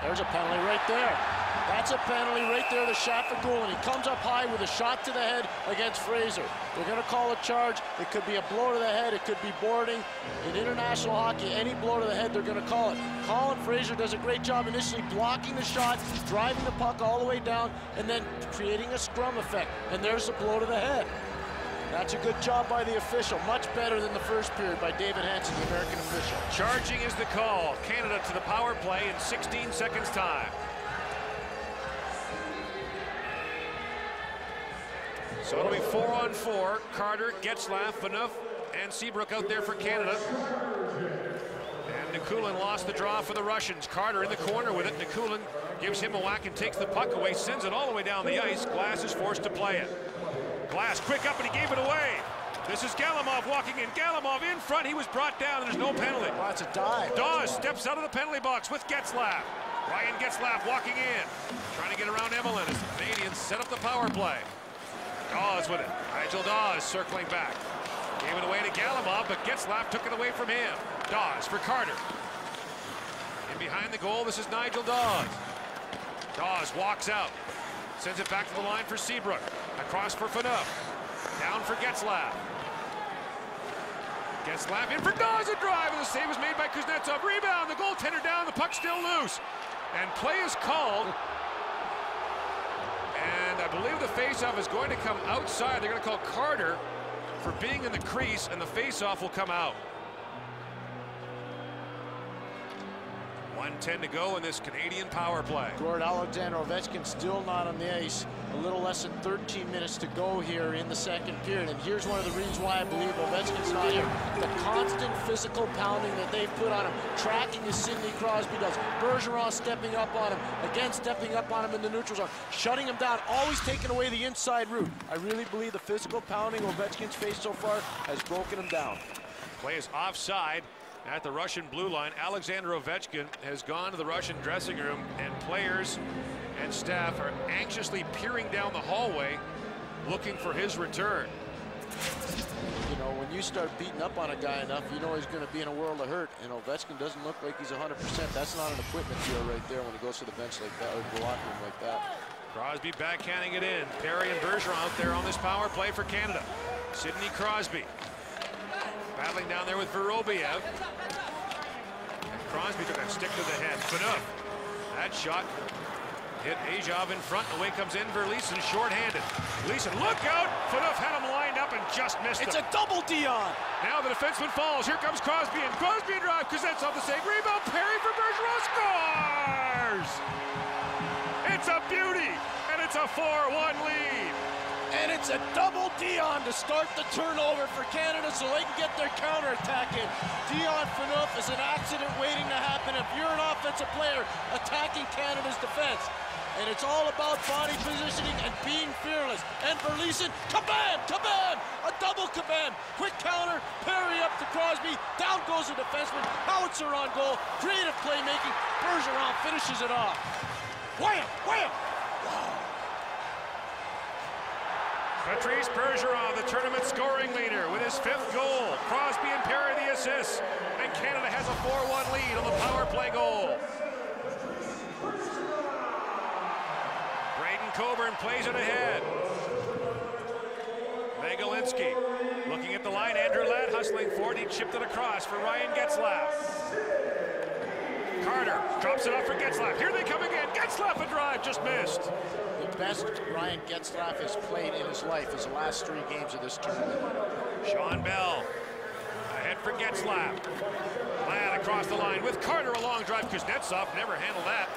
There's a penalty right there. That's a penalty right there, the shot for goal, and he comes up high with a shot to the head against Fraser. They're going to call a charge. It could be a blow to the head. It could be boarding. In international hockey, any blow to the head, they're going to call it. Colin Fraser does a great job initially blocking the shot, driving the puck all the way down, and then creating a scrum effect. And there's a blow to the head. That's a good job by the official. Much better than the first period by David Hansen, the American official. Charging is the call. Canada to the power play in 16 seconds time. So it'll be 4-on-4. Carter, Getzlaf, Phaneuf, and Seabrook out there for Canada. And Nikulin lost the draw for the Russians. Carter in the corner with it. Nikulin gives him a whack and takes the puck away, sends it all the way down the ice. Glass is forced to play it. Glass quick up, and he gave it away. This is Galimov walking in. Galimov in front. He was brought down, and there's no penalty. Well, that's a dive. Dawes steps out of the penalty box with Getzlaf. Ryan Getzlaf walking in, trying to get around Emelin as the Canadians set up the power play. Dawes with it. Nigel Dawes circling back. Gave it away to Galimov, but Getzlaf took it away from him. Dawes for Carter. In behind the goal, this is Nigel Dawes. Dawes walks out. Sends it back to the line for Seabrook. Across for Phaneuf. Down for Getzlaf. Getzlaf in for Dawes, a drive, and the save was made by Kuznetsov. Rebound, the goaltender down, the puck still loose. And play is called. And I believe the faceoff is going to come outside. They're going to call Carter for being in the crease, and the faceoff will come out. 1:10 to go in this Canadian power play. Gord, Alexander Ovechkin still not on the ice. A little less than 13 minutes to go here in the second period. And here's one of the reasons why I believe Ovechkin's not here. The constant physical pounding that they've put on him, tracking as Sidney Crosby does. Bergeron stepping up on him, again stepping up on him in the neutral zone, shutting him down, always taking away the inside route. I really believe the physical pounding Ovechkin's faced so far has broken him down. Play is offside at the Russian blue line. Alexander Ovechkin has gone to the Russian dressing room, and players and staff are anxiously peering down the hallway looking for his return. You know, when you start beating up on a guy enough, you know he's going to be in a world of hurt. And Ovechkin doesn't look like he's 100%. That's not an equipment deal right there when he goes to the bench like that or the locker room like that. Crosby backhanding it in. Perry and Bergeron out there on this power play for Canada. Sidney Crosby battling down there with Vorobiev. And Crosby took a stick to the head. Phaneuf. That shot hit Ajov in front. Away comes in Verleeson, short-handed. Leeson, look out! Phaneuf had him lined up and just missed him. It's a double Dion. Now the defenseman falls. Here comes Crosby, and Crosby in drive. Kuznetsov the save. Rebound. Perry for Bergeron. Scores! It's a beauty, and it's a 4-1 lead. And it's a double Dion to start the turnover for Canada so they can get their counterattack in. Dion Phaneuf is an accident waiting to happen if you're an offensive player attacking Canada's defense. And it's all about body positioning and being fearless. And Verleeson, kabam, kabam, a double kabam. Quick counter, Perry up to Crosby, down goes the defenseman, Howitzer on goal, creative playmaking, Bergeron finishes it off. Wham, wham. Patrice Bergeron, the tournament scoring leader, with his 5th goal. Crosby and Perry the assists, and Canada has a 4-1 lead on the power play goal. Braden Coburn plays it ahead. Vagelinski looking at the line. Andrew Ladd hustling forward. He chipped it across for Ryan Getzlaf. Carter drops it off for Getzlaf. Here they come again. Getzlaf a drive, just missed. The best Ryan Getzlaf has played in his life is the last 3 games of this tournament. Sean Bell ahead for Getzlaf. Ladd across the line with Carter, a long drive. Kuznetsov never handled that.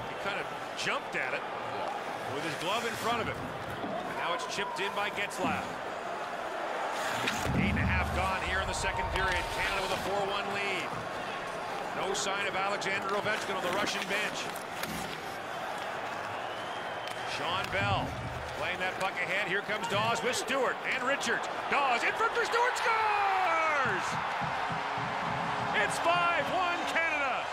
He kind of jumped at it with his glove in front of him. And now it's chipped in by Getzlaf. 8.5 gone here in the second period. Canada with a 4-1 lead. No sign of Alexander Ovechkin on the Russian bench. Sean Bell playing that puck ahead. Here comes Dawes with Stewart and Richards. Dawes in front for Stewart, scores! It's 5-1 Canada.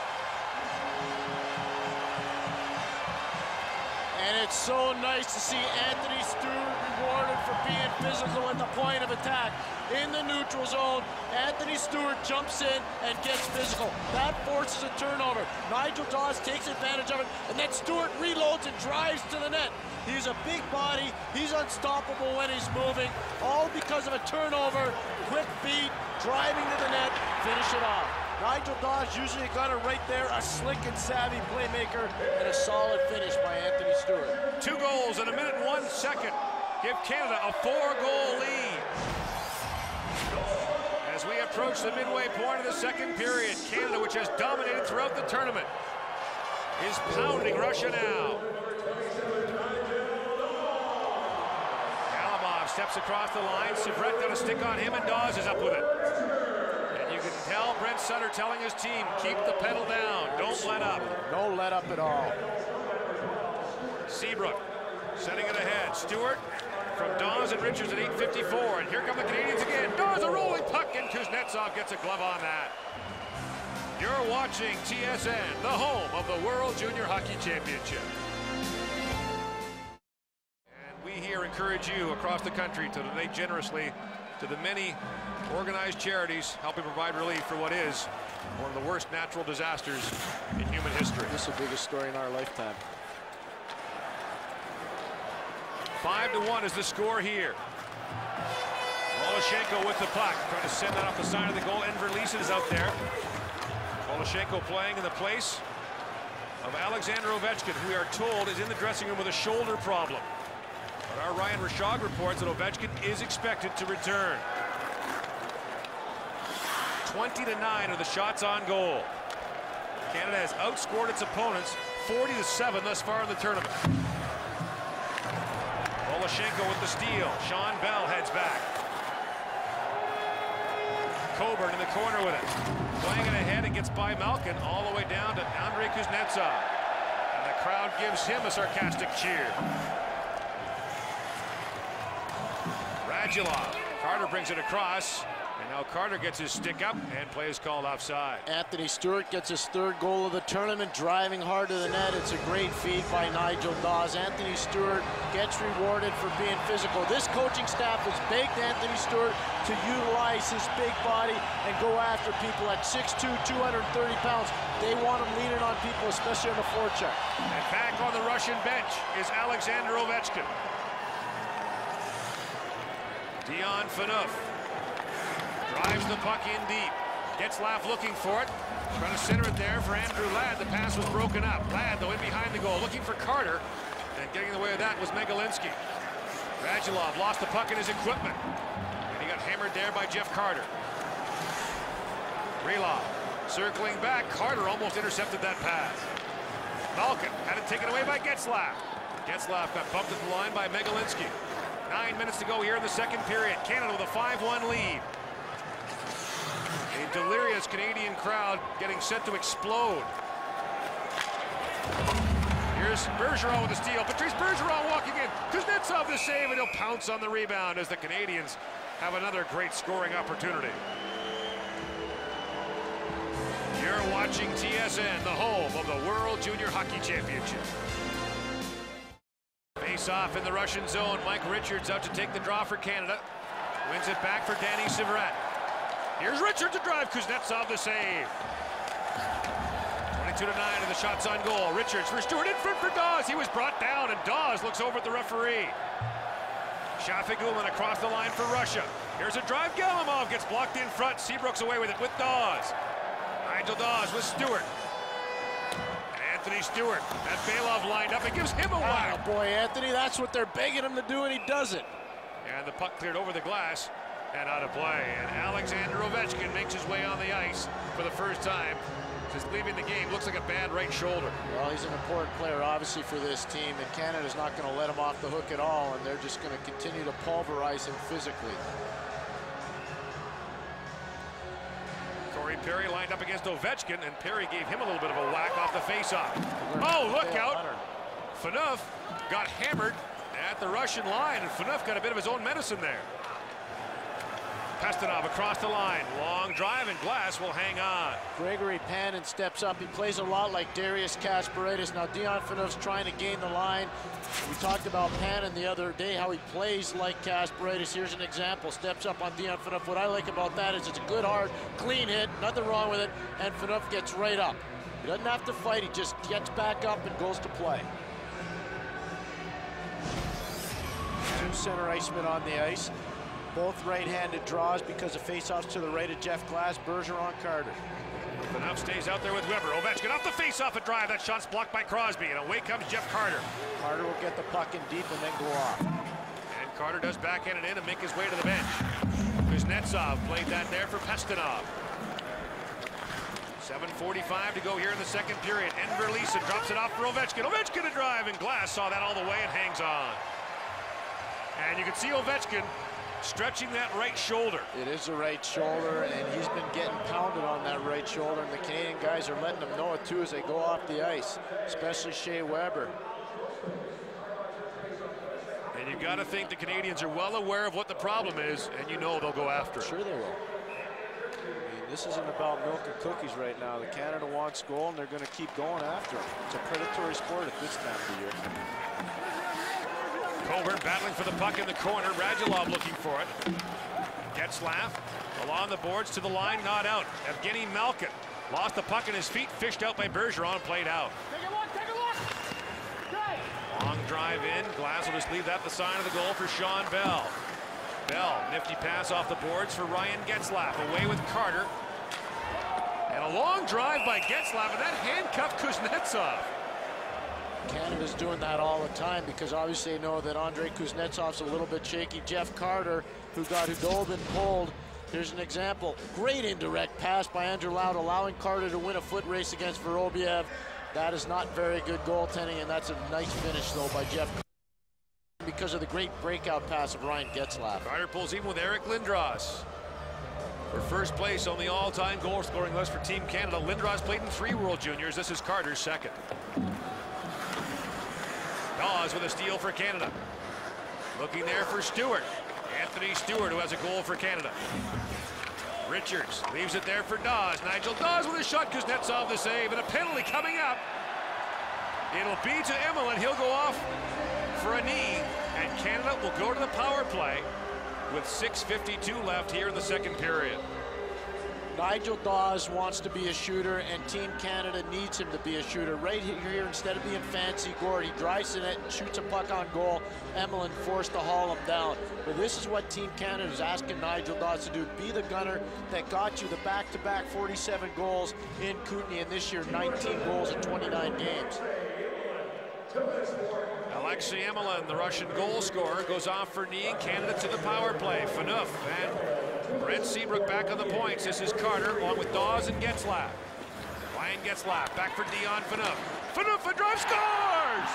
And it's so nice to see Anthony Stewart rewarded for being physical at the point of attack. In the neutral zone, Anthony Stewart jumps in and gets physical. That forces a turnover. Nigel Dawes takes advantage of it, and then Stewart reloads and drives to the net. He's a big body. He's unstoppable when he's moving, all because of a turnover, quick feet, driving to the net, finish it off. Nigel Dawes usually got it right there, a slick and savvy playmaker, and a solid finish by Anthony Stewart. 2 goals in 1 minute and 1 second give Canada a 4-goal lead. As we approach the midway point of the second period, Canada, which has dominated throughout the tournament, is pounding Russia now. steps across the line. Syvret got a stick on him, and Dawes is up with it. And you can tell Brent Sutter telling his team, keep the pedal down, don't let up. No let up at all. Seabrook setting it ahead. Stewart from Dawes and Richards at 8:54. And here come the Canadians again. Dawes a rolling puck, and Kuznetsov gets a glove on that. You're watching TSN, the home of the World Junior Hockey Championship. And we here encourage you across the country to donate generously to the many organized charities helping provide relief for what is one of the worst natural disasters in human history. This is the biggest story in our lifetime. 5-1 is the score here. Voloshenko with the puck, trying to send that off the side of the goal. Enver Leeson is out there. Voloshenko playing in the place of Alexander Ovechkin, who we are told is in the dressing room with a shoulder problem. But our Ryan Rishaug reports that Ovechkin is expected to return. 20-9 are the shots on goal. Canada has outscored its opponents 40-7 thus far in the tournament. Voloshenko with the steal. Sean Bell heads back. Coburn in the corner with it. Playing it ahead, it gets by Malkin all the way down to Andrei Kuznetsov. And the crowd gives him a sarcastic cheer. Radulov. Carter brings it across. And now Carter gets his stick up, and play is called offside. Anthony Stewart gets his third goal of the tournament, driving hard to the net. It's a great feed by Nigel Dawes. Anthony Stewart gets rewarded for being physical. This coaching staff has begged Anthony Stewart to utilize his big body and go after people at 6'2", 230 pounds. They want him leaning on people, especially on the forecheck. And back on the Russian bench is Alexander Ovechkin. Dion Phaneuf drives the puck in deep. Getzlaf looking for it. Trying to center it there for Andrew Ladd. The pass was broken up. Ladd, though, in behind the goal, looking for Carter. And getting in the way of that was Megalinsky. Radulov lost the puck in his equipment. And he got hammered there by Jeff Carter. Relov circling back. Carter almost intercepted that pass. Malkin had it taken away by Getzlaf. Getzlaf got bumped at the line by Megalinsky. 9 minutes to go here in the second period. Canada with a 5-1 lead. A delirious Canadian crowd getting set to explode. Here's Bergeron with the steal. Patrice Bergeron walking in. Kuznetsov the save, and he'll pounce on the rebound as the Canadians have another great scoring opportunity. You're watching TSN, the home of the World Junior Hockey Championship. Face off in the Russian zone. Mike Richards out to take the draw for Canada. Wins it back for Danny Syvret. Here's Richards to drive. Kuznetsov the save. 22-9 are the shots on goal. Richards for Stewart, in front for Dawes. He was brought down, and Dawes looks over at the referee. Shafigullin across the line for Russia. Here's a drive. Galimov gets blocked in front. Seabrook's away with it with Dawes. Nigel Dawes with Stewart. Anthony Stewart. That Belov lined up. It gives him a whack. Oh, boy, Anthony, that's what they're begging him to do, and he does it. And the puck cleared over the glass and out of play. And Alexander Ovechkin makes his way on the ice for the first time since leaving the game. Looks like a bad right shoulder. Well, he's an important player, obviously, for this team, and Canada's not going to let him off the hook at all, and they're just going to continue to pulverize him physically. Corey Perry lined up against Ovechkin, and Perry gave him a little bit of a whack off the faceoff. Oh, look out! Phaneuf got hammered at the Russian line, and Phaneuf got a bit of his own medicine there. Pestinov across the line. Long drive, and Glass will hang on. Gregory Panin steps up. He plays a lot like Darius Kasparaitis. Now Dion Phaneuf's trying to gain the line. We talked about Panin the other day, how he plays like Kasparaitis. Here's an example. Steps up on Dion Phaneuf. What I like about that is it's a good, hard, clean hit. Nothing wrong with it. And Phaneuf gets right up. He doesn't have to fight. He just gets back up and goes to play. Two center icemen on the ice. Both right-handed draws because of face-offs to the right of Jeff Glass. Bergeron, Carter. Phaneuf stays out there with Weber. Ovechkin off the face-off at drive. That shot's blocked by Crosby, and away comes Jeff Carter. Carter will get the puck in deep and then go off. And Carter does backhand it in and make his way to the bench. Kuznetsov played that there for Pestinov. 7:45 to go here in the second period. Enver Leeson drops it off for Ovechkin. Ovechkin to drive, and Glass saw that all the way and hangs on. And you can see Ovechkin stretching that right shoulder. It is the right shoulder, and he's been getting pounded on that right shoulder, and the Canadian guys are letting him know it too as they go off the ice, especially Shea Weber. And you got to think the Canadians are well aware of what the problem is, and you know they'll go after it. Sure they will. I mean, this isn't about milk and cookies right now. The Canada wants goal, and they're going to keep going after it. It's a predatory sport at this time of the year. Coburn battling for the puck in the corner. Radulov looking for it. Getzlaf along the boards to the line, not out. Evgeny Malkin lost the puck in his feet, fished out by Bergeron, played out. Take a look, take a look. Long drive in. Glass will just leave that the sign of the goal for Sean Bell. Bell, nifty pass off the boards for Ryan Getzlaf. Away with Carter. And a long drive by Getzlaf, and that handcuffed Kuznetsov. Canada's doing that all the time because obviously they know that Andrei Kuznetsov's a little bit shaky. Jeff Carter, who got Hudobin pulled. Here's an example. Great indirect pass by Andrew Loud, allowing Carter to win a foot race against Vorobiev. That is not very good goaltending, and that's a nice finish, though, by Jeff Carter because of the great breakout pass of Ryan Getzlaf. Carter pulls even with Eric Lindros for first place on the all-time goal-scoring list for Team Canada. Lindros played in 3 World Juniors. This is Carter's second. Dawes with a steal for Canada. Looking there for Stewart. Anthony Stewart, who has a goal for Canada. Richards leaves it there for Dawes. Nigel Dawes with a shot. Kuznetsov the save, and a penalty coming up. It'll be to Emelin. He'll go off for a knee, and Canada will go to the power play with 6:52 left here in the second period. Nigel Dawes wants to be a shooter, and Team Canada needs him to be a shooter. Right here, instead of being fancy Gord, he drives in it and shoots a puck on goal. Emelin forced to haul him down. But this is what Team Canada is asking Nigel Dawes to do. Be the gunner that got you the back-to-back 47 goals in Kootenay, and this year 19 goals in 29 games. Alexei Emelin, the Russian goal scorer, goes off for knee. Canada to the power play. Phaneuf and Brent Seabrook back on the points. This is Carter along with Dawes and Getzlaf. Ryan Getzlaf back for Dion Phaneuf. Phaneuf, a drive, scores!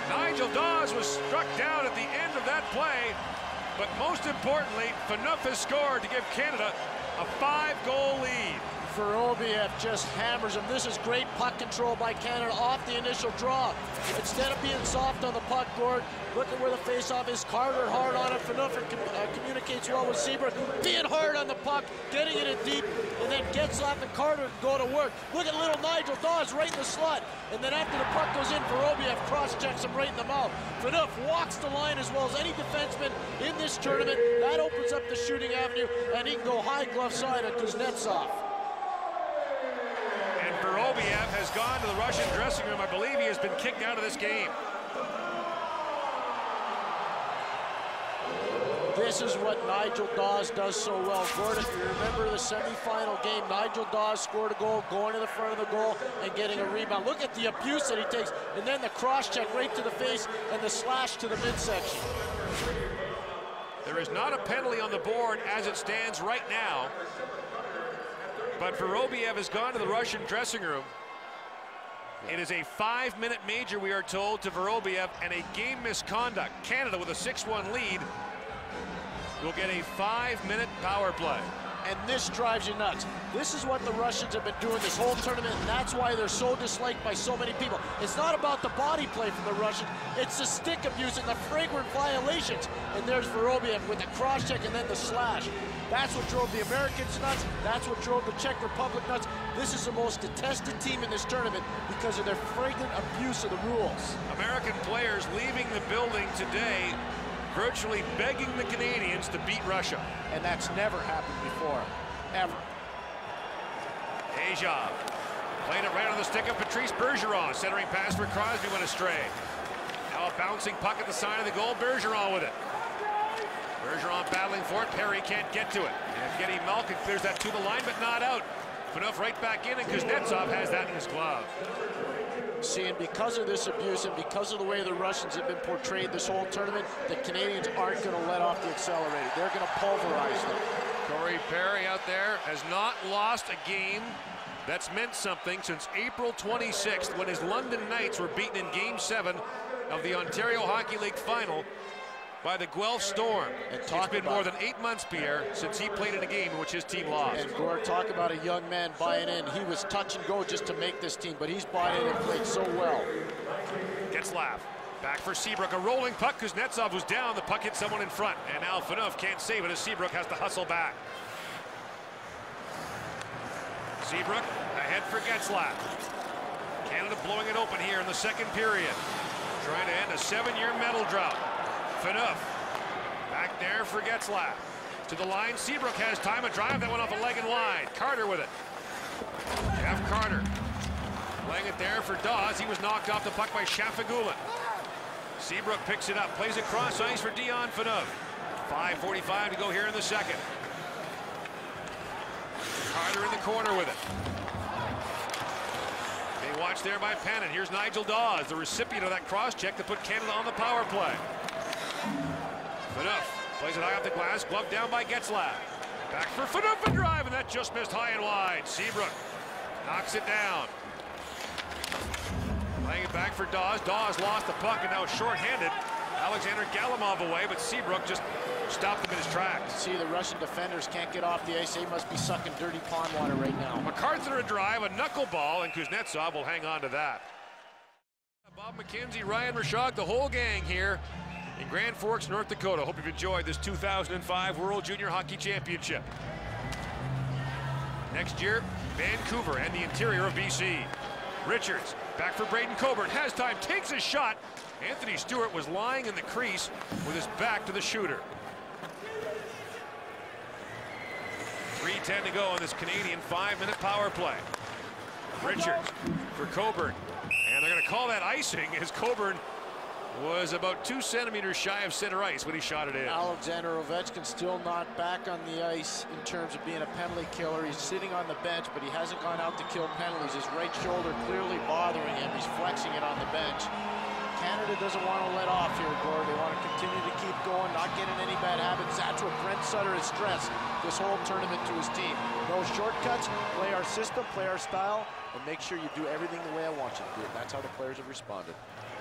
Nigel Dawes was struck down at the end of that play, but most importantly, Phaneuf has scored to give Canada a 5-goal lead. Vorobiev just hammers him. This is great puck control by Canada off the initial draw. Instead of being soft on the puck, Gord, look at where the face-off is. Carter hard on it. Phaneuf communicates well with Seabrook. Being hard on the puck, getting it in deep, and then Getzlaf and Carter go to work. Look at little Nigel Dawes right in the slot. And then after the puck goes in, Vorobiev cross-checks him right in the mouth. Phaneuf walks the line as well as any defenseman in this tournament. That opens up the shooting avenue, and he can go high glove side on Kuznetsov. Vorobiev has gone to the Russian dressing room. I believe he has been kicked out of this game. This is what Nigel Dawes does so well. Gord, if you remember the semifinal game, Nigel Dawes scored a goal, going to the front of the goal and getting a rebound. Look at the abuse that he takes, and then the cross-check right to the face and the slash to the midsection. There is not a penalty on the board as it stands right now. But Vorobiev has gone to the Russian dressing room. It is a 5-minute major, we are told, to Vorobiev, and a game misconduct. Canada, with a 6-1 lead, will get a 5-minute power play. And this drives you nuts. This is what the Russians have been doing this whole tournament, and that's why they're so disliked by so many people. It's not about the body play from the Russians, it's the stick abuse and the flagrant violations. And there's Vorobiev with the cross-check and then the slash. That's what drove the Americans nuts. That's what drove the Czech Republic nuts. This is the most detested team in this tournament because of their flagrant abuse of the rules. American players leaving the building today virtually begging the Canadians to beat Russia. And that's never happened before, ever. Aja playing it right on the stick of Patrice Bergeron. Centering pass for Crosby went astray. Now a bouncing puck at the side of the goal. Bergeron with it. Bergeron battling for it. Perry can't get to it. Evgeny Malkin clears that to the line, but not out. Phaneuf right back in, and Kuznetsov has that in his glove. See, and because of this abuse and because of the way the Russians have been portrayed this whole tournament, the Canadians aren't going to let off the accelerator. They're going to pulverize them. Corey Perry out there has not lost a game That's meant something since April 26th, when his London Knights were beaten in Game 7 of the Ontario Hockey League Final by the Guelph Storm. It's been more than 8 months, Pierre, since he played in a game in which his team lost. And Gord, talk about a young man buying in. He was touch and go just to make this team, but he's bought in and played so well. Getzlaf. Back for Seabrook, a rolling puck. Kuznetsov was down, the puck hit someone in front, and now Phaneuf can't save it as Seabrook has to hustle back. Seabrook ahead for Getzlaf. Canada blowing it open here in the second period. Trying to end a 7-year medal drought. Phaneuf back there for Getzlaf. To the line, Seabrook has time, a drive that went off a leg and wide. Carter with it. Jeff Carter playing it there for Dawes. He was knocked off the puck by Shafagulin. Seabrook picks it up, plays it cross ice for Dion Phaneuf. 5:45 to go here in the second. Carter in the corner with it. Being watched there by Pannon. Here's Nigel Dawes, the recipient of that cross check to put Canada on the power play. Phaneuf plays it high off the glass, gloved down by Getzlaf. Back for Phaneuf and drive, and that just missed high and wide. Seabrook knocks it down. Playing it back for Dawes. Dawes lost the puck and now short-handed. Alexander Galimov away, but Seabrook just stopped him in his tracks. See, the Russian defenders can't get off the ice. They must be sucking dirty pond water right now. MacArthur a drive, a knuckleball, and Kuznetsov will hang on to that. Bob McKenzie, Ryan Rishaug, the whole gang here in Grand Forks, North Dakota. Hope you've enjoyed this 2005 World Junior Hockey Championship. Next year, Vancouver and the interior of BC. Richards back for Braden Coburn, has time, takes a shot. Anthony Stewart was lying in the crease with his back to the shooter. 3:10 to go on this Canadian 5-minute power play. Richards for Coburn, and they're going to call that icing as Coburn was about 2 centimeters shy of center ice when he shot it in. Alexander Ovechkin still not back on the ice in terms of being a penalty killer. He's sitting on the bench, but he hasn't gone out to kill penalties. His right shoulder clearly bothering him. He's flexing it on the bench. Canada doesn't want to let off here, Gord. They want to continue to keep going, not get in any bad habits. That's what Brent Sutter has stressed this whole tournament to his team. No shortcuts, play our system, play our style, and make sure you do everything the way I want you to do it. That's how the players have responded.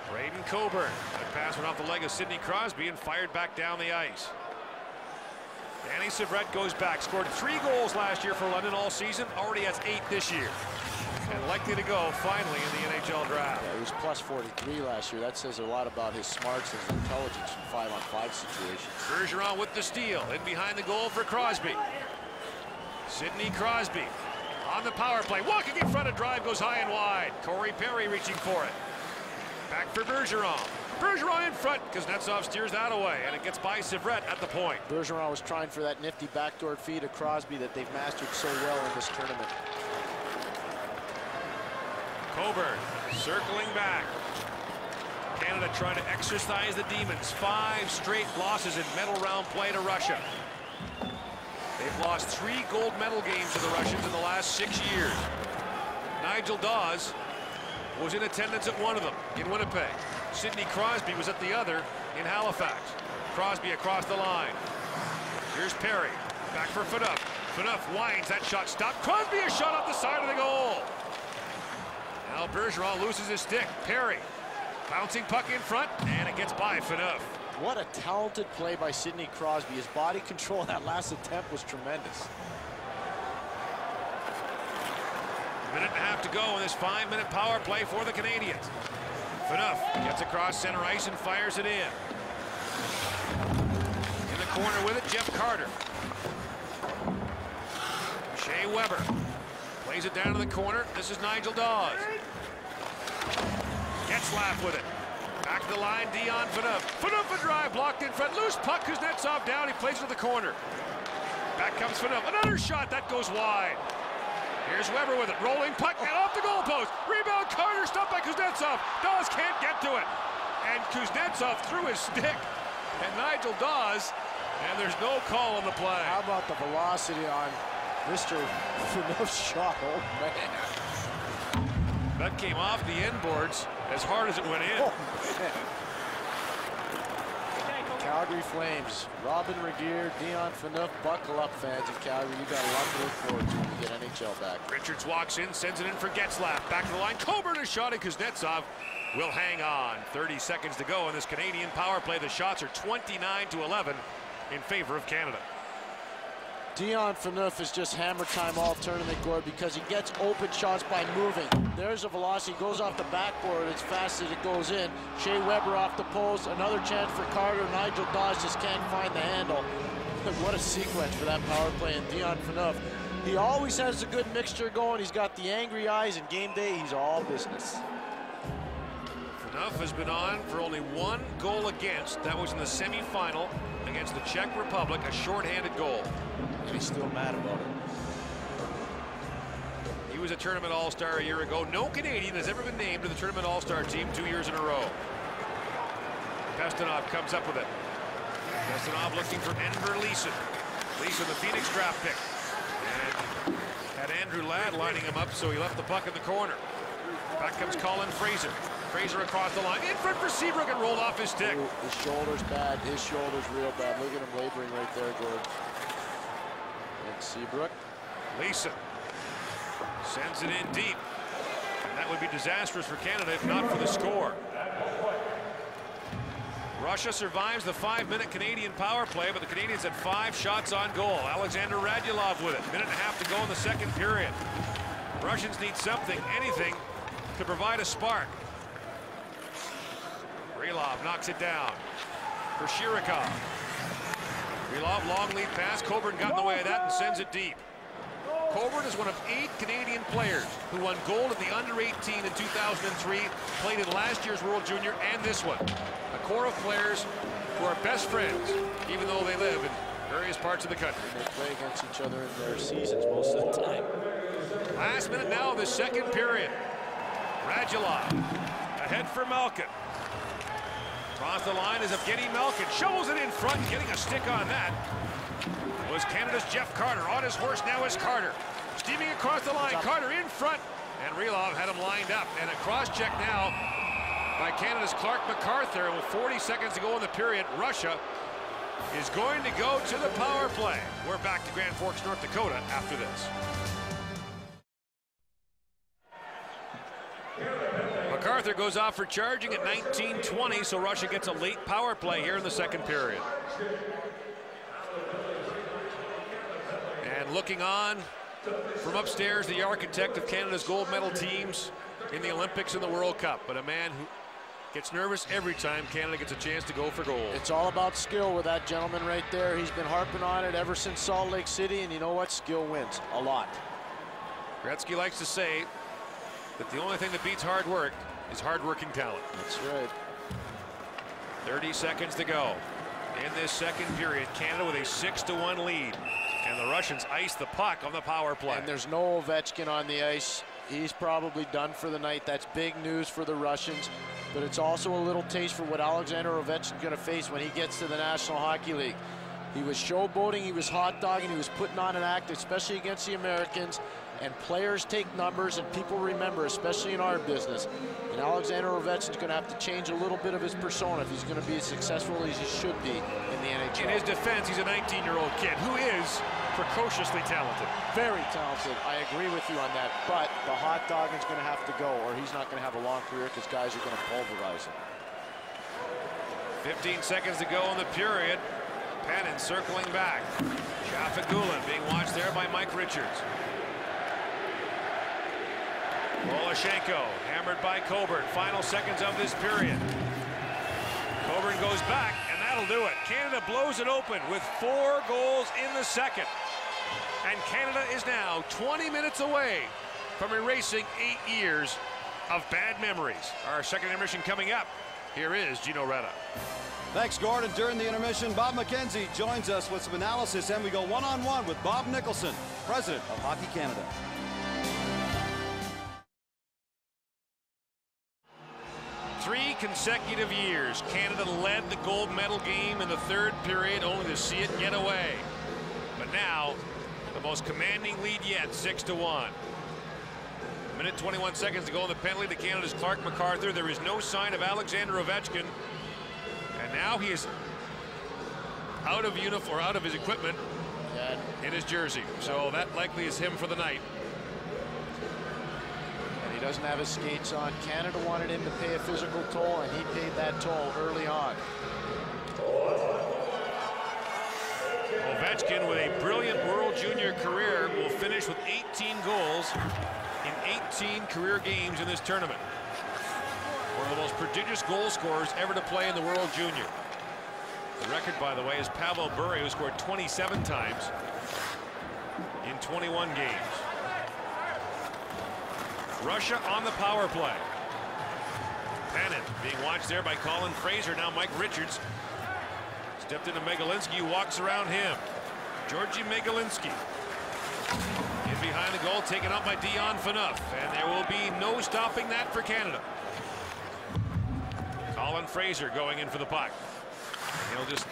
Braden Coburn. That pass went off the leg of Sidney Crosby and fired back down the ice. Danny Syvret goes back. Scored 3 goals last year for London all season. Already has 8 this year. And likely to go finally in the NHL draft. Yeah, he was plus 43 last year. That says a lot about his smarts and his intelligence in 5-on-5 situations. Bergeron with the steal. In behind the goal for Crosby. Sidney Crosby on the power play. Walking in front of drive goes high and wide. Corey Perry reaching for it. Back for Bergeron. Bergeron in front. Kuznetsov steers that away, and it gets by Syvret at the point. Bergeron was trying for that nifty backdoor feed of Crosby that they've mastered so well in this tournament. Coburn circling back. Canada trying to exercise the demons. 5 straight losses in medal round play to Russia. They've lost 3 gold medal games to the Russians in the last 6 years. Nigel Dawes was in attendance at one of them in Winnipeg. Sidney Crosby was at the other in Halifax. Crosby across the line. Here's Perry. Back for Phaneuf. Phaneuf winds. That shot stopped. Crosby a shot off the side of the goal. Now Bergeron loses his stick. Perry bouncing puck in front, and it gets by Phaneuf. What a talented play by Sidney Crosby. His body control in that last attempt was tremendous. Minute and a half to go in this 5-minute power play for the Canadians. Phaneuf gets across center ice and fires it in. In the corner with it, Jeff Carter. Shea Weber plays it down to the corner. This is Nigel Dawes. Getzlaf with it. Back to the line, Dion Phaneuf. Phaneuf a drive, blocked in front. Loose puck, Kuznetsov down. He plays it to the corner. Back comes Phaneuf. Another shot, that goes wide. Here's Weber with it. Rolling puck and off the goalpost. Rebound, Carter, stopped by Kuznetsov. Dawes can't get to it. And Kuznetsov threw his stick. And Nigel Dawes, and there's no call on the play. How about the velocity on Mr. Phaneuf's shot? Oh, man. That came off the end boards as hard as it went in. Oh, Calgary Flames, Robin Regeer, Dion Phaneuf, buckle up, fans of Calgary. You got a lot to look forward to when you get NHL back. Richards walks in, sends it in for Getzlaf. Back to the line, Coburn is shot, and Kuznetsov will hang on. 30 seconds to go in this Canadian power play. The shots are 29-11 in favor of Canada. Dion Phaneuf is just hammer time all tournament, Gord, because he gets open shots by moving. There's a velocity, goes off the backboard as fast as it goes in. Shea Weber off the post, another chance for Carter. Nigel Dawes just can't find the handle. What a sequence for that power play, and Dion Phaneuf. He always has a good mixture going. He's got the angry eyes, and game day, he's all business. Phaneuf has been on for only 1 goal against. That was in the semifinal against the Czech Republic, a shorthanded goal. And he's still mad about it. He was a tournament all-star a year ago. No Canadian has ever been named to the tournament all-star team 2 years in a row. Pestinov comes up with it. Pestinov looking for Enver Leeson. Leeson, the Phoenix draft pick. And had Andrew Ladd lining him up, so he left the puck in the corner. Back comes Colin Fraser. Fraser across the line, in front for Seabrook, and rolled off his stick. Ooh, his shoulder's bad. His shoulder's real bad. Look at him laboring right there, Gord. And Seabrook. Leeson sends it in deep. And that would be disastrous for Canada if not for the score. Russia survives the 5-minute Canadian power play, but the Canadians had 5 shots on goal. Alexander Radulov with it. Minute and a half to go in the second period. Russians need something, anything, to provide a spark. Krylov knocks it down for Chirikov. Krylov, long lead pass. Coburn got in the way of that and sends it deep. Coburn is one of 8 Canadian players who won gold at the under-18 in 2003, played in last year's World Junior and this one. A core of players who are best friends, even though they live in various parts of the country. They play against each other in their seasons most of the time. Last minute now of the second period. Radulov ahead for Malkin. Across the line is Evgeny Malkin. Shows it in front, getting a stick on that. Was Canada's Jeff Carter. On his horse now is Carter. Steaming across the line. Carter in front. And Krylov had him lined up. And a cross check now by Canada's Clark MacArthur. With 40 seconds to go in the period, Russia is going to go to the power play. We're back to Grand Forks, North Dakota after this. MacArthur goes off for charging at 19:20, so Russia gets a late power play here in the second period. And looking on from upstairs, the architect of Canada's gold medal teams in the Olympics and the World Cup, but a man who gets nervous every time Canada gets a chance to go for gold. It's all about skill with that gentleman right there. He's been harping on it ever since Salt Lake City, and you know what? Skill wins a lot. Gretzky likes to say that the only thing that beats hard work is hard-working talent. That's right. 30 seconds to go in this second period. Canada with a 6-1 lead, and the Russians ice the puck on the power play. And there's no Ovechkin on the ice. He's probably done for the night. That's big news for the Russians, but it's also a little taste for what Alexander Ovechkin's going to face when he gets to the National Hockey League. He was showboating, he was hot dogging, he was putting on an act, especially against the Americans. And players take numbers, and people remember, especially in our business. And Alexander Ovechkin's going to have to change a little bit of his persona if he's going to be as successful as he should be in the NHL. In his defense, he's a 19-year-old kid who is precociously talented. Very talented. I agree with you on that. But the hot dogging's going to have to go, or he's not going to have a long career because guys are going to pulverize him. 15 seconds to go in the period. Panin circling back. Shafagulin being watched there by Mike Richards. Voloshenko hammered by Coburn. Final seconds of this period. Coburn goes back, and that'll do it. Canada blows it open with 4 goals in the second. And Canada is now 20 minutes away from erasing 8 years of bad memories. Our second intermission coming up. Here is Gino Reda. Thanks, Gordon. During the intermission, Bob McKenzie joins us with some analysis, and we go one-on-one with Bob Nicholson, president of Hockey Canada. Three consecutive years, Canada led the gold medal game in the third period, only to see it get away. But now, the most commanding lead yet, 6-1. Minute 21 seconds to go in the penalty to Canada's Clark MacArthur. There is no sign of Alexander Ovechkin. And now he is out of uniform or out of his equipment in his jersey. So that likely is him for the night. And he doesn't have his skates on. Canada wanted him to pay a physical toll, and he paid that toll early on. Ovechkin, with a brilliant World Junior career, will finish with 18 goals in 18 career games in this tournament. One of the most prodigious goal scorers ever to play in the World Junior. The record, by the way, is Pavel Bure, who scored 27 times in 21 games. Russia on the power play. Panin being watched there by Colin Fraser. Now Mike Richards stepped into Megalinsky, who walks around him. Georgi Megalinsky in behind the goal, taken up by Dion Phaneuf, and there will be no stopping that for Canada. Colin Fraser going in for the puck. He'll just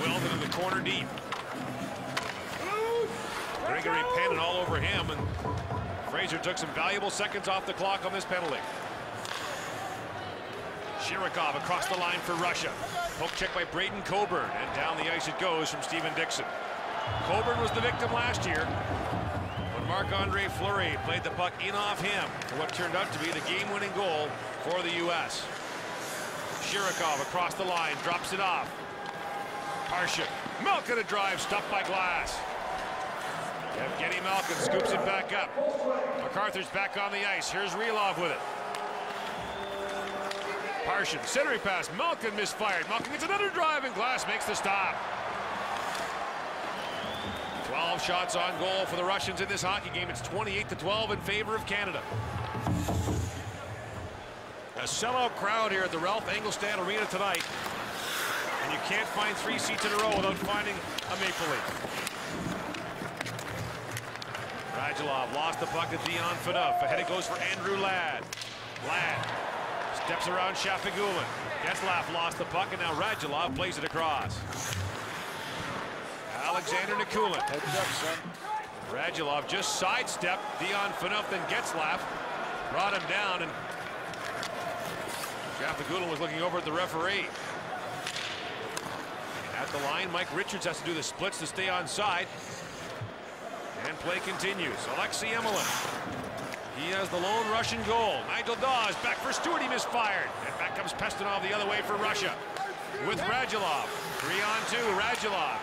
weld it in the corner deep. Grigory Panin all over him, and Fraser took some valuable seconds off the clock on this penalty. Chirikov across the line for Russia. Poke check by Braden Coburn, and down the ice it goes from Steven Dixon. Coburn was the victim last year when Marc-Andre Fleury played the puck in off him for what turned out to be the game-winning goal for the U.S. Chirikov across the line, drops it off. Parshin, Malkin a drive, stopped by Glass. Evgeny Malkin scoops it back up. MacArthur's back on the ice. Here's Relov with it. Parshin, centering pass, Malkin misfired. Malkin gets another drive, and Glass makes the stop. 12 shots on goal for the Russians in this hockey game. It's 28-12 in favor of Canada. A sellout crowd here at the Ralph Engelstad Arena tonight. And you can't find 3 seats in a row without finding a Maple Leaf. Radulov lost the puck to Dion Phaneuf. Ahead it goes for Andrew Ladd. Ladd steps around Shafigullin. Getzlaf lost the puck, and now Radulov plays it across. Alexander Nikulin. Heads up, son. Radulov just sidestepped Dion Phaneuf, then Getzlaf brought him down, and Shafigullin was looking over at the referee. At the line, Mike Richards has to do the splits to stay on side. And play continues. Alexei Emelin. He has the lone Russian goal. Nigel Dawes back for Stewart. He misfired. And back comes Pestinov the other way for Russia. With Radulov. 3-on-2. Radulov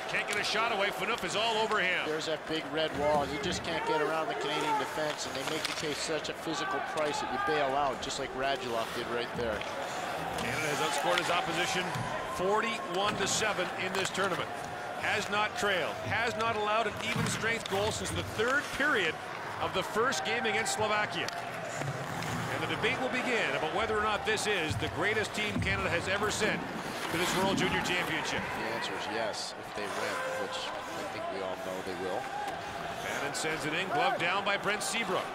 can't get a shot away. Phaneuf is all over him. There's that big red wall. You just can't get around the Canadian defense, and they make you pay such a physical price that you bail out, just like Radulov did right there. Canada has outscored his opposition 41-7 in this tournament. Has not trailed, has not allowed an even strength goal since the 3rd period of the first game against Slovakia. And the debate will begin about whether or not this is the greatest team Canada has ever sent to this World Junior Championship. The answer is yes, if they win, which I think we all know they will. Bannon sends it in, glove down by Brent Seabrook.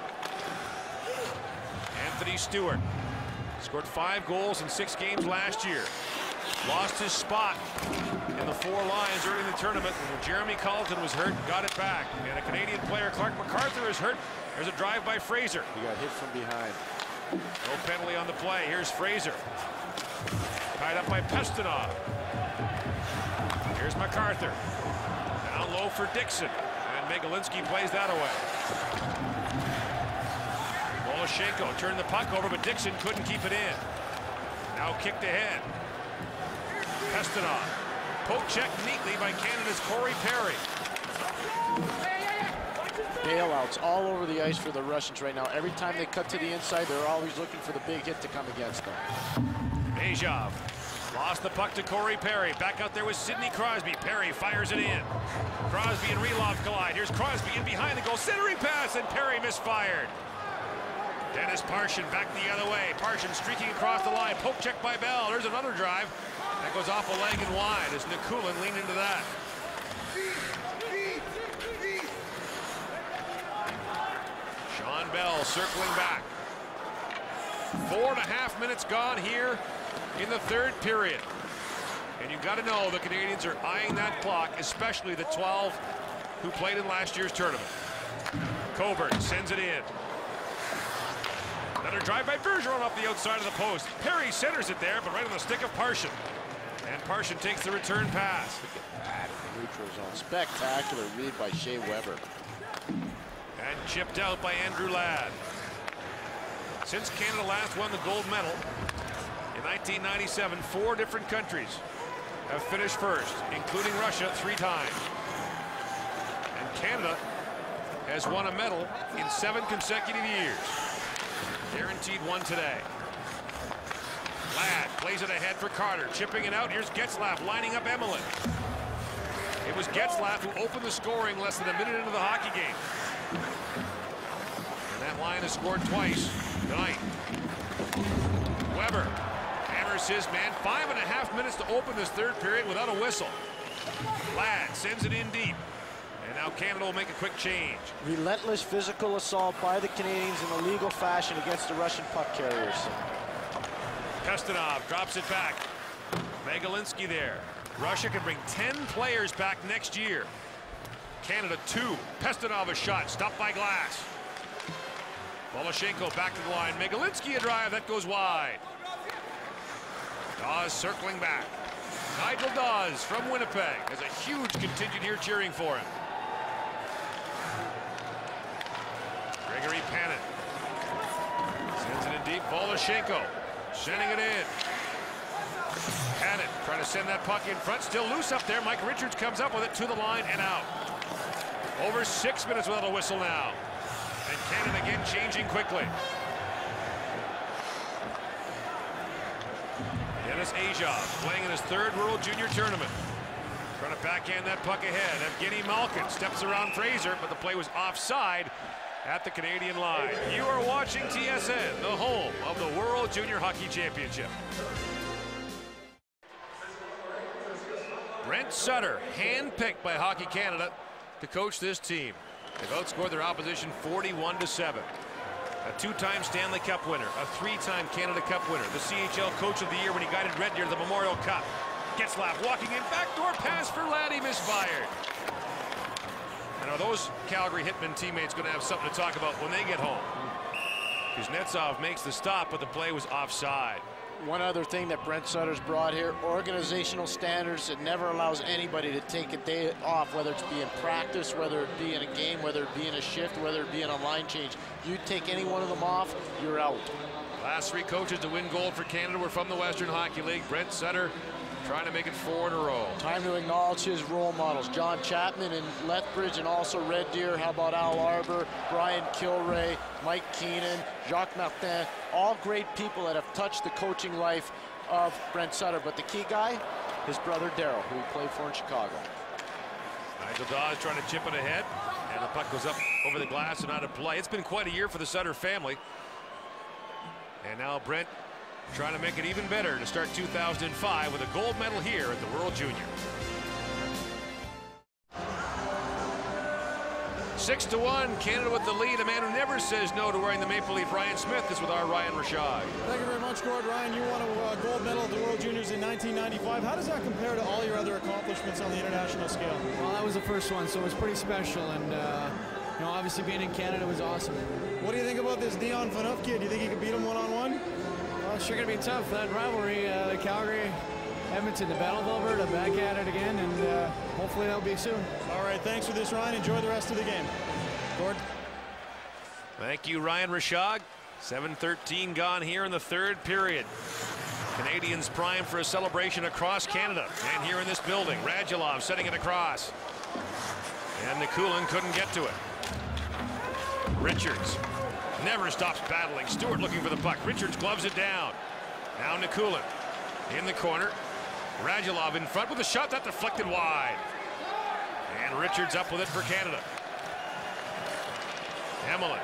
Anthony Stewart scored 5 goals in 6 games last year. Lost his spot in the 4 lines early in the tournament when Jeremy Colleton was hurt, got it back. And a Canadian player, Clark MacArthur, is hurt. There's a drive by Fraser. He got hit from behind. No penalty on the play. Here's Fraser. Tied up by Pestinov. Here's MacArthur. Down low for Dixon. And Megalinsky plays that away. Voloshenko turned the puck over, but Dixon couldn't keep it in. Now kicked ahead. Pestinov. Poke check neatly by Canada's Corey Perry. Bailouts all over the ice for the Russians right now. Every time they cut to the inside, they're always looking for the big hit to come against them. Bejov lost the puck to Corey Perry. Back out there with Sidney Crosby. Perry fires it in. Crosby and Relov collide. Here's Crosby in behind the goal. Centering pass, and Perry misfired. Dennis Parshin back the other way. Parshin streaking across the line. Poke check by Bell. There's another drive. That goes off a leg and wide as Nikulin leaned into that. Sean Bell circling back. 4.5 minutes gone here in the 3rd period. And you've got to know the Canadians are eyeing that clock, especially the 12 who played in last year's tournament. Coburn sends it in. Another drive by Bergeron off the outside of the post. Perry centers it there, but right on the stick of Parshin. And Martian takes the return pass. Neutral zone. Spectacular read by Shea Weber. And chipped out by Andrew Ladd. Since Canada last won the gold medal in 1997, 4 different countries have finished first, including Russia 3 times. And Canada has won a medal in 7 consecutive years. Guaranteed one today. Ladd plays it ahead for Carter, chipping it out. Here's Getzlaf lining up Emelin. It was Getzlaf who opened the scoring less than a minute into the hockey game. And that line has scored twice tonight. Weber hammers his man. 5.5 minutes to open this third period without a whistle. Ladd sends it in deep. And now Canada will make a quick change. Relentless physical assault by the Canadians in illegal fashion against the Russian puck carriers. Pestinov drops it back. Megalinsky there. Russia can bring 10 players back next year. Canada 2. Pestinov a shot, stopped by Glass. Voloshenko back to the line. Megalinsky a drive, that goes wide. Dawes circling back. Nigel Dawes from Winnipeg has a huge contingent here cheering for him. Gregory Panin sends it in deep. Voloshenko sending it in. Panin trying to send that puck in front. Still loose up there. Mike Richards comes up with it to the line and out. Over 6 minutes without a whistle now. And Canada again changing quickly. Denis Ajov playing in his 3rd World Junior Tournament. Trying to backhand that puck ahead. Evgeny Malkin steps around Fraser, but the play was offside at the Canadian line. You are watching TSN, the home of the World Junior Hockey Championship. Brent Sutter, handpicked by Hockey Canada to coach this team. They've outscored their opposition 41-7. A 2-time Stanley Cup winner, a 3-time Canada Cup winner, the CHL Coach of the Year when he guided Red Deer to the Memorial Cup. Getzlaf walking in, backdoor pass for Laddie, misfired. And are those Calgary Hitmen teammates going to have something to talk about when they get home? Kuznetsov makes the stop, but the play was offside. One other thing that Brent Sutter's brought here, organizational standards that never allows anybody to take a day off, whether it's be in practice, whether it be in a game, whether it be in a shift, whether it be in a line change. You take any one of them off, you're out. Last 3 coaches to win gold for Canada were from the Western Hockey League. Brent Sutter trying to make it 4 in a row. Time to acknowledge his role models. John Chapman in Lethbridge and also Red Deer. How about Al Arbor, Brian Kilray, Mike Keenan, Jacques Martin. All great people that have touched the coaching life of Brent Sutter. But the key guy, his brother Daryl, who he played for in Chicago. Nigel Dawes trying to chip it ahead. And the puck goes up over the glass and out of play. It's been quite a year for the Sutter family. And now Brent trying to make it even better to start 2005 with a gold medal here at the World Junior. 6-1, Canada with the lead. A man who never says no to wearing the Maple Leaf, Ryan Smith, is with our Ryan Rashad. Thank you very much, Gord. Ryan, you won a gold medal at the World Juniors in 1995. How does that compare to all your other accomplishments on the international scale? Well, that was the first one, so it was pretty special, and you know, obviously being in Canada was awesome. What do you think about this Dion Phaneuf kid? Do you think you can beat him one-on-one? Well, it's sure going to be tough. That rivalry, the Calgary, Edmonton, the Battle of Alberta, back at it again, and hopefully that'll be soon. All right, thanks for this, Ryan. Enjoy the rest of the game. Gord. Thank you, Ryan Rashad. 7:13 gone here in the 3rd period. Canadians prime for a celebration across Canada and here in this building. Radulov setting it across. And Nikulin couldn't get to it. Richards never stops battling. Stewart looking for the puck. Richards gloves it down. Now Nikulin in the corner. Radulov in front with a shot that deflected wide. And Richards up with it for Canada. Emelin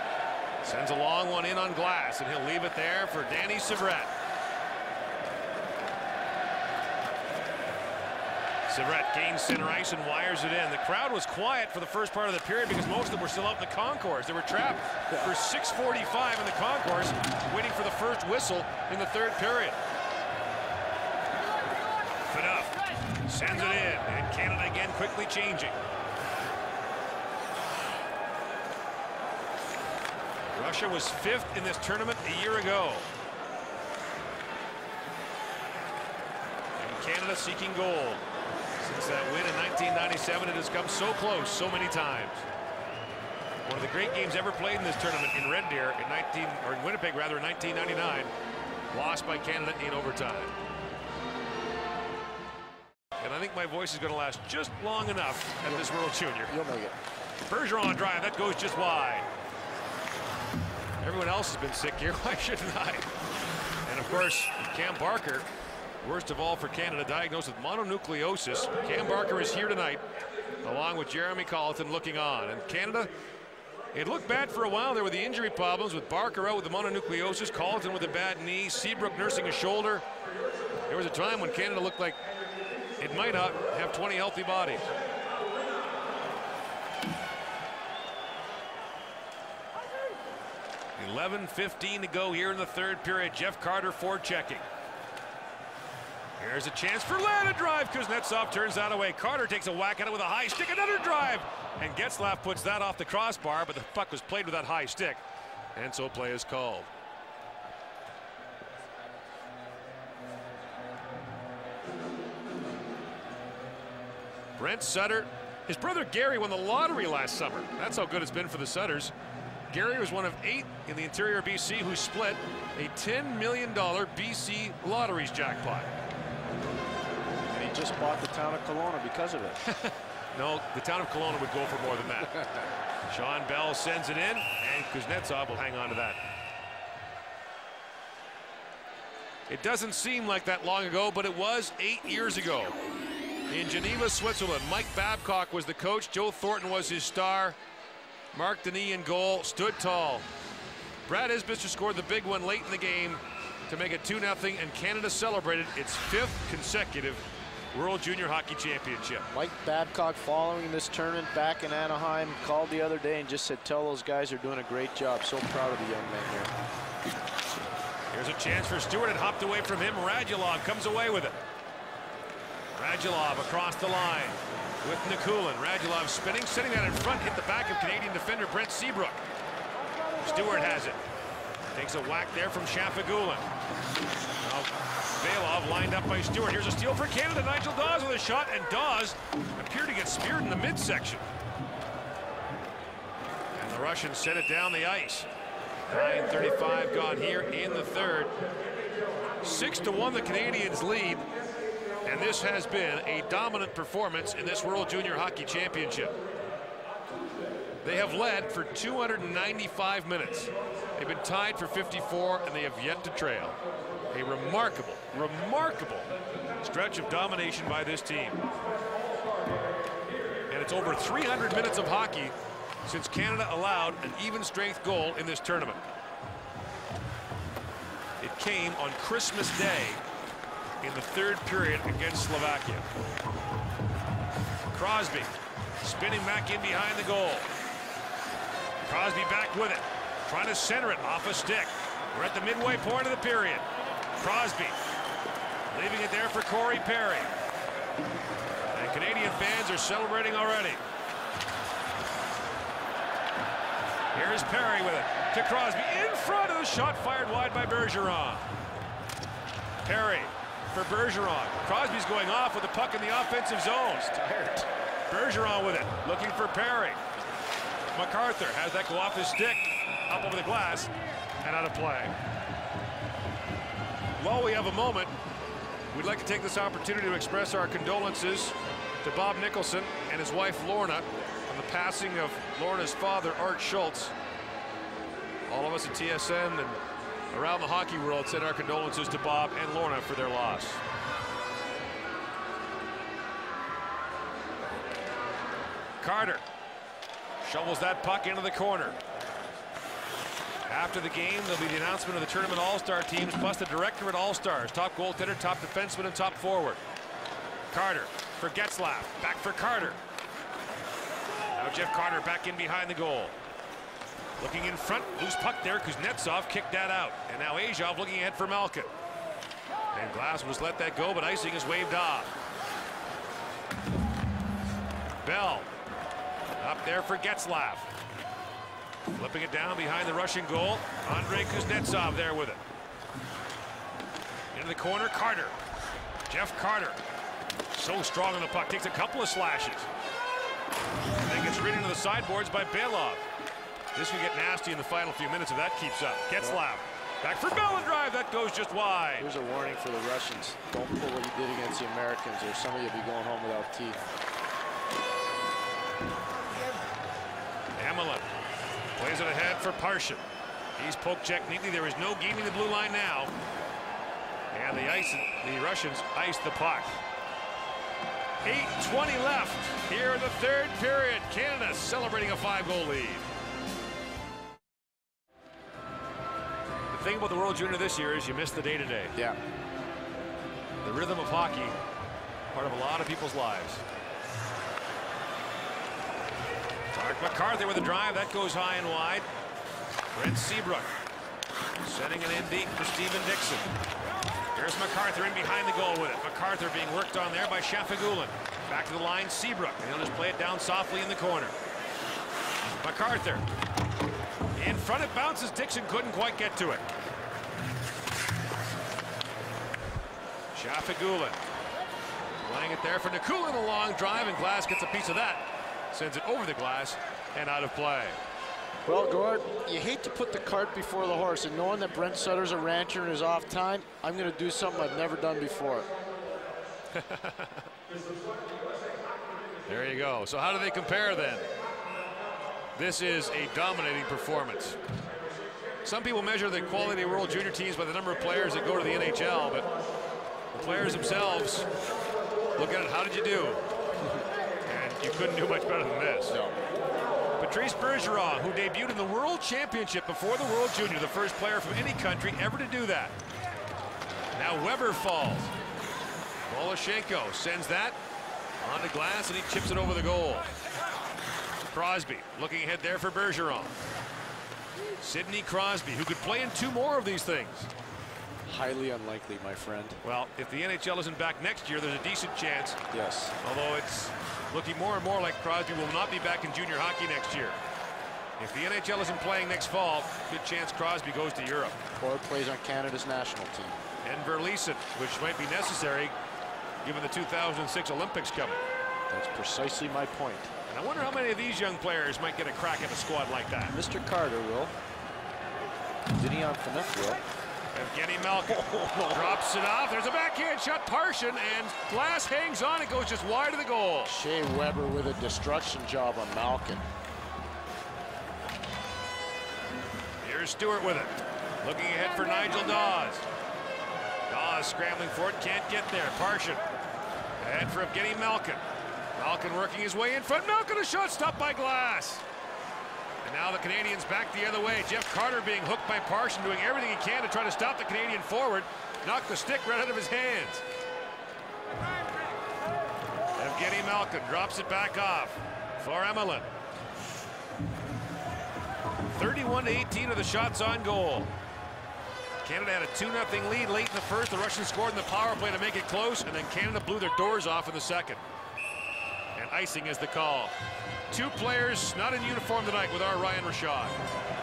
sends a long one in on glass, and he'll leave it there for Danny Syvret. Syvret gains center ice and wires it in. The crowd was quiet for the first part of the period because most of them were still out in the concourse. They were trapped for 6:45 in the concourse, waiting for the first whistle in the 3rd period. Phaneuf sends it in, and Canada again quickly changing. Russia was 5th in this tournament a year ago. And Canada seeking gold. Since that win in 1997, it has come so close so many times. One of the great games ever played in this tournament in Red Deer in Winnipeg rather, in 1999, lost by Canada in overtime. And I think my voice is going to last just long enough at this World Junior. You'll make it. Bergeron drive, that goes just wide. Everyone else has been sick here. Why shouldn't I? And of course, Cam Barker, worst of all for Canada, diagnosed with mononucleosis. Cam Barker is here tonight, along with Jeremy Colleton looking on. And Canada, it looked bad for a while there with the injury problems, with Barker out with the mononucleosis, Colleton with a bad knee, Seabrook nursing a shoulder. There was a time when Canada looked like it might not have 20 healthy bodies. .11:15 to go here in the third period. Jeff Carter forechecking. Here's a chance for Ladd, a drive. Kuznetsov turns that away. Carter takes a whack at it with a high stick, another drive. And Getzlaf puts that off the crossbar, but the puck was played with that high stick. And so play is called. Brent Sutter, his brother Gary won the lottery last summer. That's how good it's been for the Sutters. Gary was one of 8 in the interior BC who split a $10 million BC lotteries jackpot. And he just bought the town of Kelowna because of it. No, the town of Kelowna would go for more than that. Sean Bell sends it in, and Kuznetsov will hang on to that. It doesn't seem like that long ago, but it was 8 years ago. In Geneva, Switzerland, Mike Babcock was the coach. Joe Thornton was his star. Mark Denis in goal, stood tall. Brad Isbister scored the big one late in the game to make it 2-0, and Canada celebrated its 5th consecutive World Junior Hockey Championship. Mike Babcock, following this tournament back in Anaheim, called the other day and just said, tell those guys are doing a great job. So proud of the young men here. Here's a chance for Stewart. It hopped away from him. Radulov comes away with it. Radulov across the line with Nikulin. Radulov spinning, sitting that in front, hit the back of Canadian defender Brent Seabrook. Stewart has it. Takes a whack there from Shafagulin. Now Valov lined up by Stewart. Here's a steal for Canada. Nigel Dawes with a shot, and Dawes appeared to get speared in the midsection. And the Russians set it down the ice. 9:35 gone here in the third. 6-1 the Canadians lead. And this has been a dominant performance in this World Junior Hockey Championship. They have led for 295 minutes. They've been tied for 54, and they have yet to trail. A remarkable, remarkable stretch of domination by this team. And it's over 300 minutes of hockey since Canada allowed an even strength goal in this tournament. It came on Christmas Day in the third period against Slovakia. Crosby spinning back in behind the goal. Crosby back with it, trying to center it off a stick. We're at the midway point of the period. Crosby leaving it there for Corey Perry. And Canadian fans are celebrating already. Here's Perry with it to Crosby in front of the shot, fired wide by Bergeron. Perry for Bergeron. Crosby's going off with the puck in the offensive zone. Tired. Bergeron with it, looking for Perry. MacArthur has that go off his stick, up over the glass, and out of play. While we have a moment, we'd like to take this opportunity to express our condolences to Bob Nicholson and his wife Lorna on the passing of Lorna's father, Art Schultz. All of us at TSN and around the hockey world send our condolences to Bob and Lorna for their loss. Carter shovels that puck into the corner. After the game, there'll be the announcement of the tournament all-star teams, plus the director at all-stars, top goaltender, top defenseman, and top forward. Carter for Getzlaf, back for Carter. Now Jeff Carter back in behind the goal. Looking in front, loose puck there, Kuznetsov kicked that out. And now Azov looking ahead for Malkin. And Glass was let that go, but icing is waved off. Bell up there for Getzlaf. Flipping it down behind the Russian goal. Andrei Kuznetsov there with it. Into the corner, Carter. Jeff Carter, so strong on the puck, takes a couple of slashes. And then gets ridden into the sideboards by Belov. This could get nasty in the final few minutes if that keeps up. Getzlaf, back for Bell and drive, that goes just wide. Here's a warning for the Russians. Don't pull what you did against the Americans, or some of you will be going home without teeth. Amelin plays it ahead for Parshin. He's poke checked neatly. There is no gaming the blue line now. And the Russians ice the puck. 8:20 left here in the third period. Canada celebrating a 5-goal lead. The thing about the World Junior this year is you miss the day-to-day. Yeah. The rhythm of hockey, part of a lot of people's lives. Mark McCarthy with a drive. That goes high and wide. Brent Seabrook sending it in deep for Steven Dixon. Here's MacArthur in behind the goal with it. MacArthur being worked on there by Shafagulin. Back to the line, Seabrook. And he'll just play it down softly in the corner. MacArthur. In front, it bounces. Dixon couldn't quite get to it. Shafagulin. Playing it there for Nikulin. A long drive, and Glass gets a piece of that. Sends it over the glass and out of play. Well, Gord, you hate to put the cart before the horse, and knowing that Brent Sutter's a rancher and is off time, I'm going to do something I've never done before. There you go. So how do they compare then? This is a dominating performance. Some people measure the quality of World Junior teams by the number of players that go to the NHL, but the players themselves look at it. How did you do? And you couldn't do much better than this. No. Patrice Bergeron, who debuted in the World Championship before the World Junior, the first player from any country ever to do that. Now Weber falls. Voloshenko sends that onto glass, and he chips it over the goal. Crosby looking ahead there for Bergeron. Sidney Crosby, who could play in 2 more of these things. Highly unlikely, my friend. Well, if the NHL isn't back next year, there's a decent chance. Yes. Although it's looking more and more like Crosby will not be back in junior hockey next year. If the NHL isn't playing next fall, good chance Crosby goes to Europe. Or plays on Canada's national team. And Verleeson, which might be necessary given the 2006 Olympics coming. That's precisely my point. And I wonder how many of these young players might get a crack at a squad like that. Mr. Carter will. Dinian Phaneuf will. Evgeny Malkin drops it off. There's a backhand shot. Parshin, and Glass hangs on. It goes just wide of the goal. Shea Weber with a destruction job on Malkin. Here's Stewart with it. Looking ahead for Nigel Dawes. Dawes scrambling for it. Can't get there. Parshin ahead for Evgeny Malkin. Malkin working his way in front. Malkin, a shot stopped by Glass. And now the Canadians back the other way. Jeff Carter being hooked by Parshin, doing everything he can to try to stop the Canadian forward. Knocked the stick right out of his hands. Evgeny Malkin drops it back off for Emelin. 31-18 of the shots on goal. Canada had a 2-0 lead late in the first. The Russians scored in the power play to make it close, and then Canada blew their doors off in the second. And icing is the call. 2 players not in uniform tonight with our Ryan Rashad.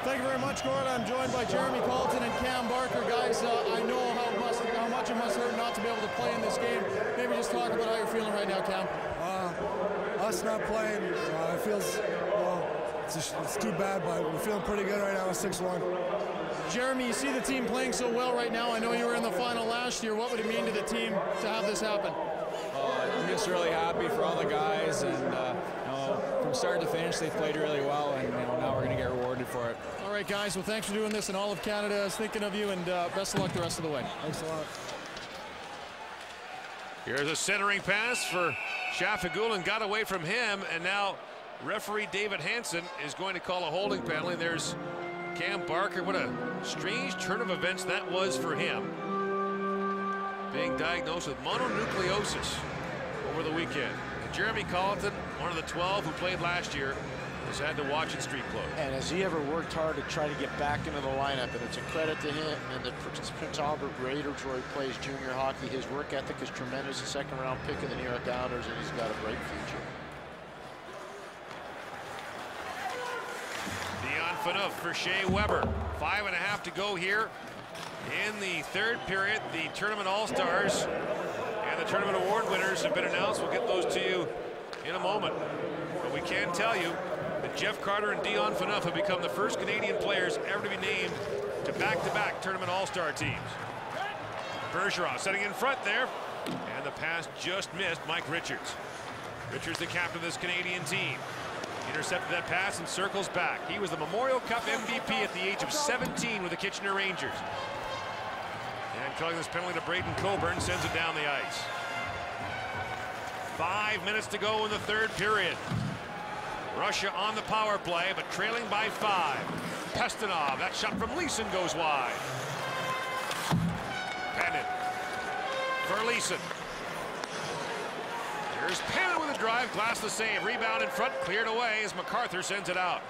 Thank you very much, Gord. I'm joined by Jeremy Colleton and Cam Barker. Guys, I know how much it must hurt not to be able to play in this game. Maybe just talk about how you're feeling right now, Cam. Us not playing, it feels, well, it's too bad, but we're feeling pretty good right now with 6-1. Jeremy, you see the team playing so well right now. I know you were in the final last year. What would it mean to the team to have this happen? I'm just really happy for all the guys, and from start to finish, they played really well, and now we're going to get rewarded for it. All right, guys. Well, thanks for doing this, and all of Canada is thinking of you, and best of luck the rest of the way. Thanks a lot. Here's a centering pass for Shafagulin, got away from him, and now referee David Hansen is going to call a holding penalty. There's Cam Barker. What a strange turn of events that was for him. Being diagnosed with mononucleosis over the weekend. And Jeremy Colleton, one of the 12 who played last year, has had to watch it street close. And has he ever worked hard to try to get back into the lineup? And it's a credit to him and the Prince Albert Raiders where he plays junior hockey. His work ethic is tremendous. A 2nd-round pick of the New York Islanders, and he's got a bright future. Dion Phaneuf for Shea Weber. 5.5 to go here in the third period. The tournament all-stars And the tournament award winners have been announced. We'll get those to you in a moment. But we can tell you that Jeff Carter and Dion Phaneuf have become the first Canadian players ever to be named to back-to-back tournament all-star teams. Bergeron setting in front there. And the pass just missed Mike Richards. Richards, the captain of this Canadian team. Intercepted that pass and circles back. He was the Memorial Cup MVP at the age of 17 with the Kitchener Rangers. And calling this penalty to Braden Coburn sends it down the ice. 5 minutes to go in the third period. Russia on the power play, but trailing by 5. Pestinov, that shot from Leeson goes wide. Pennon for Leeson. Here's Pennon with a drive, Glass the save. Rebound in front, cleared away as MacArthur sends it out.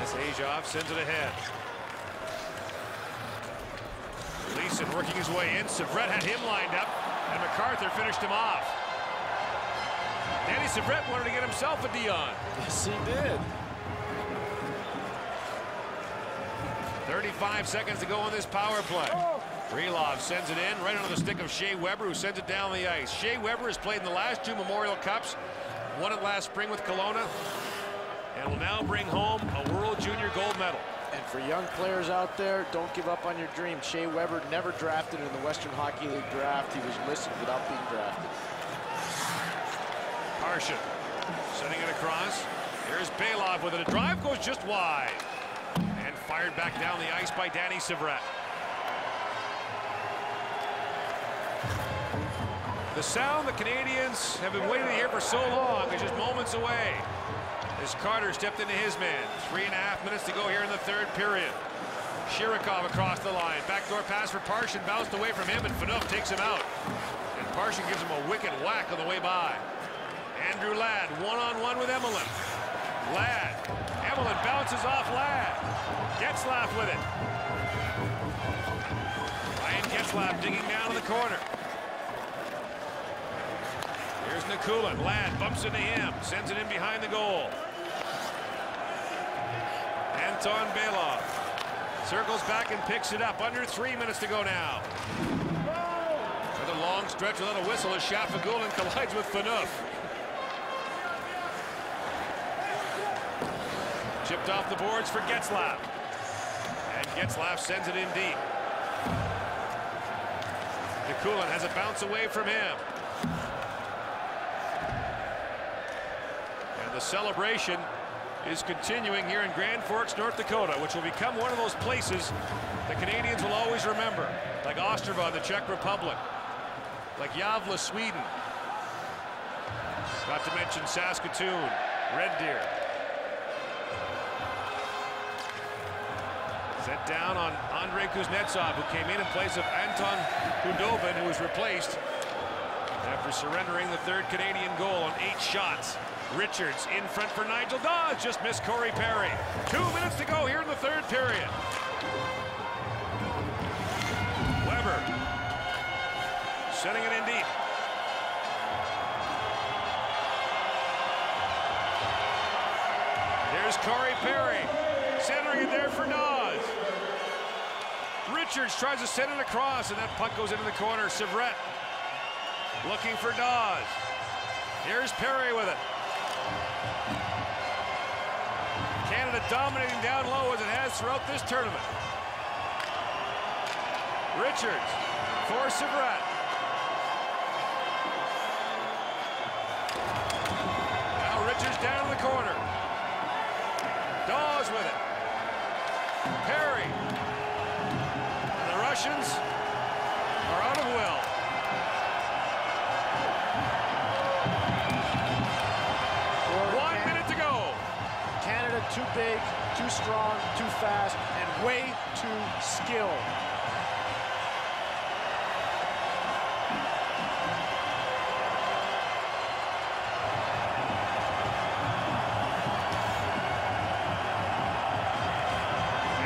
As Ajov sends it ahead. Leeson working his way in. Syvret had him lined up, and MacArthur finished him off. Danny Syvret wanted to get himself a Dion. Yes, he did. 35 seconds to go on this power play. Krylov sends it in right under the stick of Shea Weber, who sends it down the ice. Shea Weber has played in the last 2 Memorial Cups, won it last spring with Kelowna, and will now bring home a World Junior gold medal. And for young players out there, don't give up on your dream. Shea Weber never drafted in the Western Hockey League draft. He was listed without being drafted. Parshin sending it across. Here's Belov with it. A drive goes just wide. And fired back down the ice by Danny Syvret. The sound the Canadians have been waiting to hear for so long is just moments away. As Carter stepped into his man. 3.5 minutes to go here in the third period. Shirikov across the line. Backdoor pass for Parshin. Bounced away from him, and Phaneuf takes him out. And Parshin gives him a wicked whack on the way by. Andrew Ladd one-on-one with Emelin. Ladd. Emelin bounces off Ladd. Getzlaf with it. Ryan Getzlaf digging down in the corner. Here's Nikulin. Ladd bumps into him. Sends it in behind the goal. Anton Belov circles back and picks it up. Under 3 minutes to go now. With a long stretch without a whistle as Shafagulin collides with Phaneuf. Chipped off the boards for Getzlaf. And Getzlaf sends it in deep. Nikulin has a bounce away from him. And the celebration is continuing here in Grand Forks, North Dakota, which will become one of those places the Canadians will always remember, like Ostrava, the Czech Republic, like Gävle, Sweden, not to mention Saskatoon, Red Deer. Set down on Andrei Kuznetsov, who came in place of Anton Khudobin, who was replaced after surrendering the third Canadian goal on 8 shots. Richards in front for Nigel Dawes, just missed Corey Perry. 2 minutes to go here in the third period. Weber setting it in deep. Here's Corey Perry centering it there for Dawes. Richards tries to send it across, and that puck goes into the corner. Syvret looking for Dawes. Here's Perry with it. Canada dominating down low as it has throughout this tournament. Richards for Syvret. Now Richards down in the corner. Dawes with it. Perry. And the Russians are out of will. Too big, too strong, too fast, and way too skilled.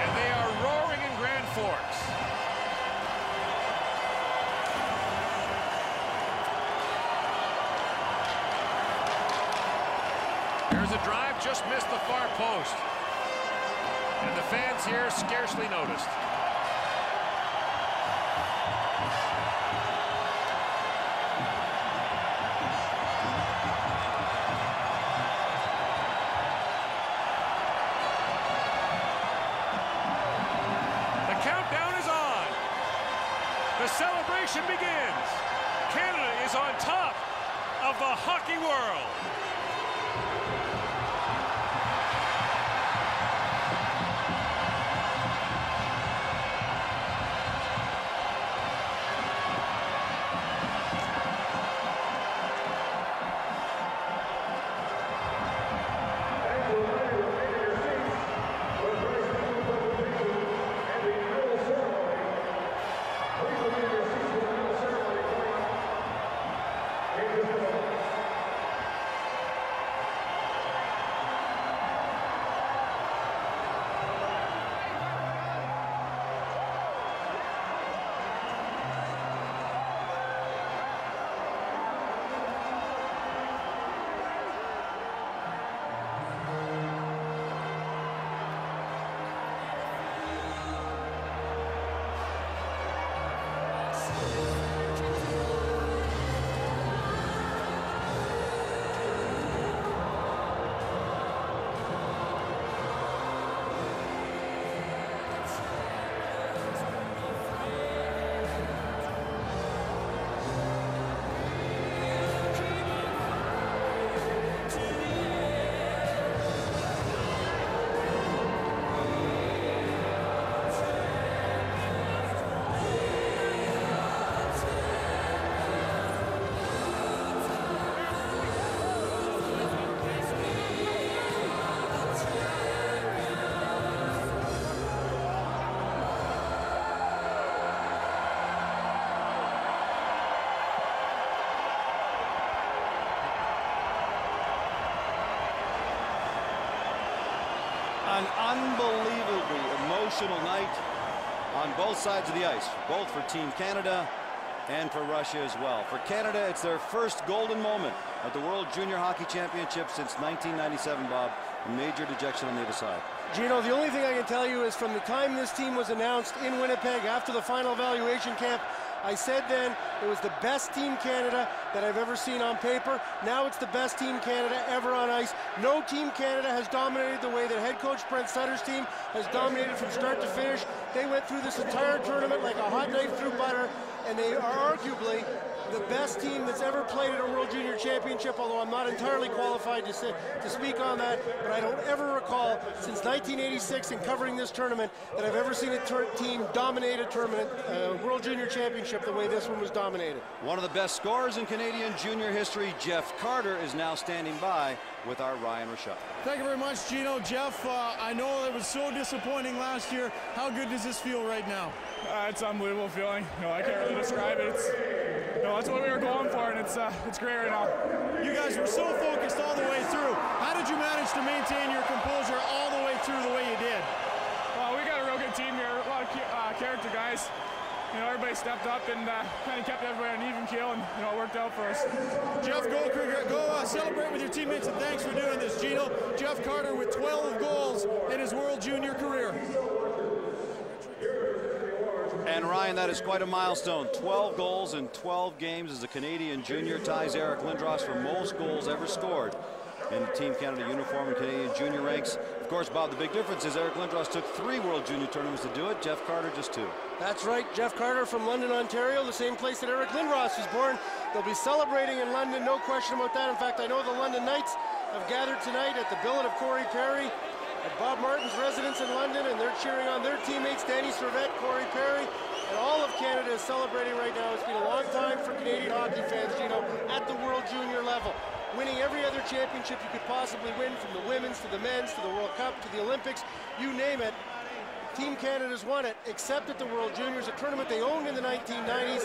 And they are roaring in Grand Forks. Here's a drive, just missed the far post. And the fans here scarcely noticed. The celebration begins. Canada is on top of the hockey world. An unbelievably emotional night on both sides of the ice, both for Team Canada and for Russia as well. For Canada, it's their first golden moment at the World Junior Hockey Championship since 1997, Bob. Major dejection on the other side. Gino, the only thing I can tell you is from the time this team was announced in Winnipeg after the final evaluation camp, I said then it was the best Team Canada that I've ever seen on paper. Now it's the best Team Canada ever on ice. No Team Canada has dominated the way that head coach Brent Sutter's team has dominated from start to finish. They went through this entire tournament like a hot knife through butter, and they are arguably the best team that's ever played at a World Junior Championship, although I'm not entirely qualified to speak on that, but I don't ever recall since 1986 in covering this tournament that I've ever seen a team dominate a tournament, World Junior Championship, the way this one was dominated. One of the best scorers in Canadian junior history, Jeff Carter, is now standing by with our Ryan Rashad. Thank you very much, Gino. Jeff, I know it was so disappointing last year. How good does this feel right now? It's an unbelievable feeling. I can't really describe it. That's what we were going for, and it's great right now. You guys were so focused all the way through. How did you manage to maintain your composure all the way through the way you did? Well, we got a real good team here, a lot of character guys. Everybody stepped up and kind of kept everybody on an even keel, and it worked out for us. Jeff, go celebrate with your teammates, and thanks for doing this, Gino. Jeff Carter with 12 goals in his World Junior career. And Ryan, that is quite a milestone. 12 goals in 12 games as a Canadian junior, ties Eric Lindros for most goals ever scored in Team Canada uniform and Canadian junior ranks. Of course, Bob, the big difference is Eric Lindros took 3 World Junior tournaments to do it. Jeff Carter just 2. That's right. Jeff Carter from London, Ontario, the same place that Eric Lindros was born. They'll be celebrating in London, no question about that. In fact, I know the London Knights have gathered tonight at the billet of Corey Perry at Bob Martin's residence in London, and they're cheering on their teammates, Danny Servette, Corey Perry, and all of Canada is celebrating right now. It's been a long time for Canadian hockey fans, Gino, at the World Junior level. Winning every other championship you could possibly win, from the women's to the men's to the World Cup to the Olympics, you name it. Team Canada's won it, except at the World Juniors, a tournament they owned in the 1990s.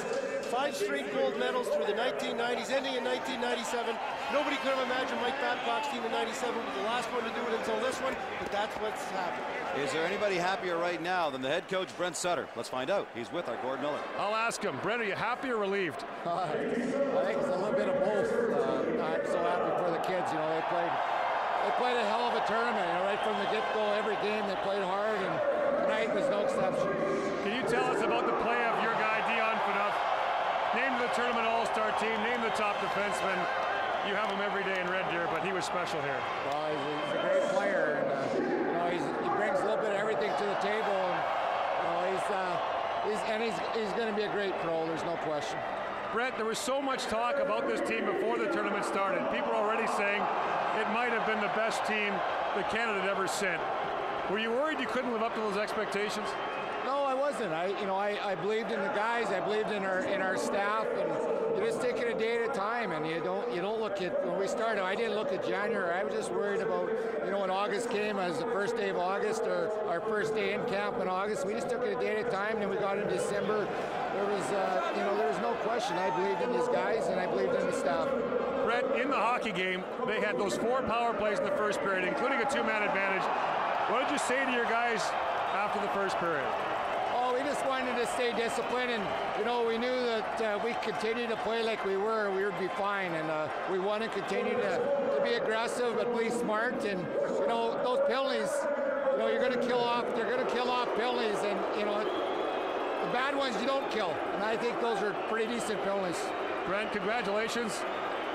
5 straight gold medals through the 1990s, ending in 1997. Nobody could have imagined Mike Babcock's team in 97 was the last one to do it until this one, but that's what's happened. Is there anybody happier right now than the head coach, Brent Sutter? Let's find out. He's with our Gord Miller. I'll ask him. Brent, are you happy or relieved? I think it's a little bit of both. I'm so happy for the kids. They played a hell of a tournament. Right from the get-go, every game they played hard, and tonight was no exception. Can you tell us about the play of your guy, Dion Phaneuf? Named the tournament all-star team, named the top defenseman. You have him every day in Red Deer, but he was special here. Well, he's a great player, and he brings a little bit of everything to the table. And, he's going to be a great pro. There's no question. Brent, there was so much talk about this team before the tournament started. People are already saying it might have been the best team that Canada had ever sent. Were you worried you couldn't live up to those expectations? No, I wasn't. I believed in the guys. I believed in our staff, and you just take it a day at a time. And you don't look at when we started. I didn't look at January. I was just worried about when August came as the first day of August or our first day in camp in August. We just took it a day at a time. Then we got into December. There was no question. I believed in these guys, and I believed in the staff. Brett, in the hockey game, they had those 4 power plays in the first period, including a 2-man advantage. What did you say to your guys after the first period? Oh, we just wanted to stay disciplined, and we knew that we continued to play like we would be fine, and we want to continue to be aggressive but be smart. And those penalties, you're going to kill off. They're going to kill off penalties, and the bad ones you don't kill. And I think those are pretty decent penalties. Brent, congratulations.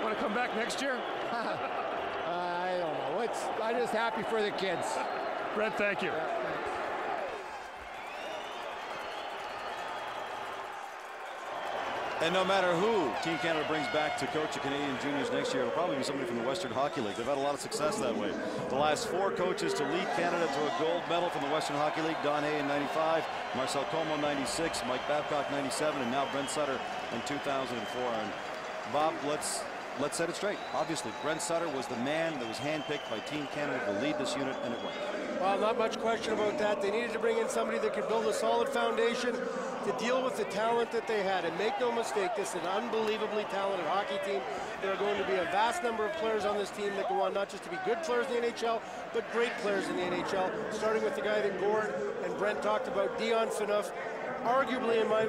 Want to come back next year? I don't know. I'm just happy for the kids. Brent, thank you. Yeah. And no matter who Team Canada brings back to coach the Canadian juniors next year, it'll probably be somebody from the Western Hockey League. They've had a lot of success that way. The last 4 coaches to lead Canada to a gold medal from the Western Hockey League: Don Hay in '95, Marcel Como '96, Mike Babcock '97, and now Brent Sutter in 2004. And Bob, let's set it straight. Obviously, Brent Sutter was the man that was handpicked by Team Canada to lead this unit, and it went. Well, not much question about that. They needed to bring in somebody that could build a solid foundation to deal with the talent that they had. And make no mistake, this is an unbelievably talented hockey team. There are going to be a vast number of players on this team that go on not just to be good players in the NHL, but great players in the NHL, starting with the guy that Gord and Brent talked about, Dion Phaneuf, arguably, in my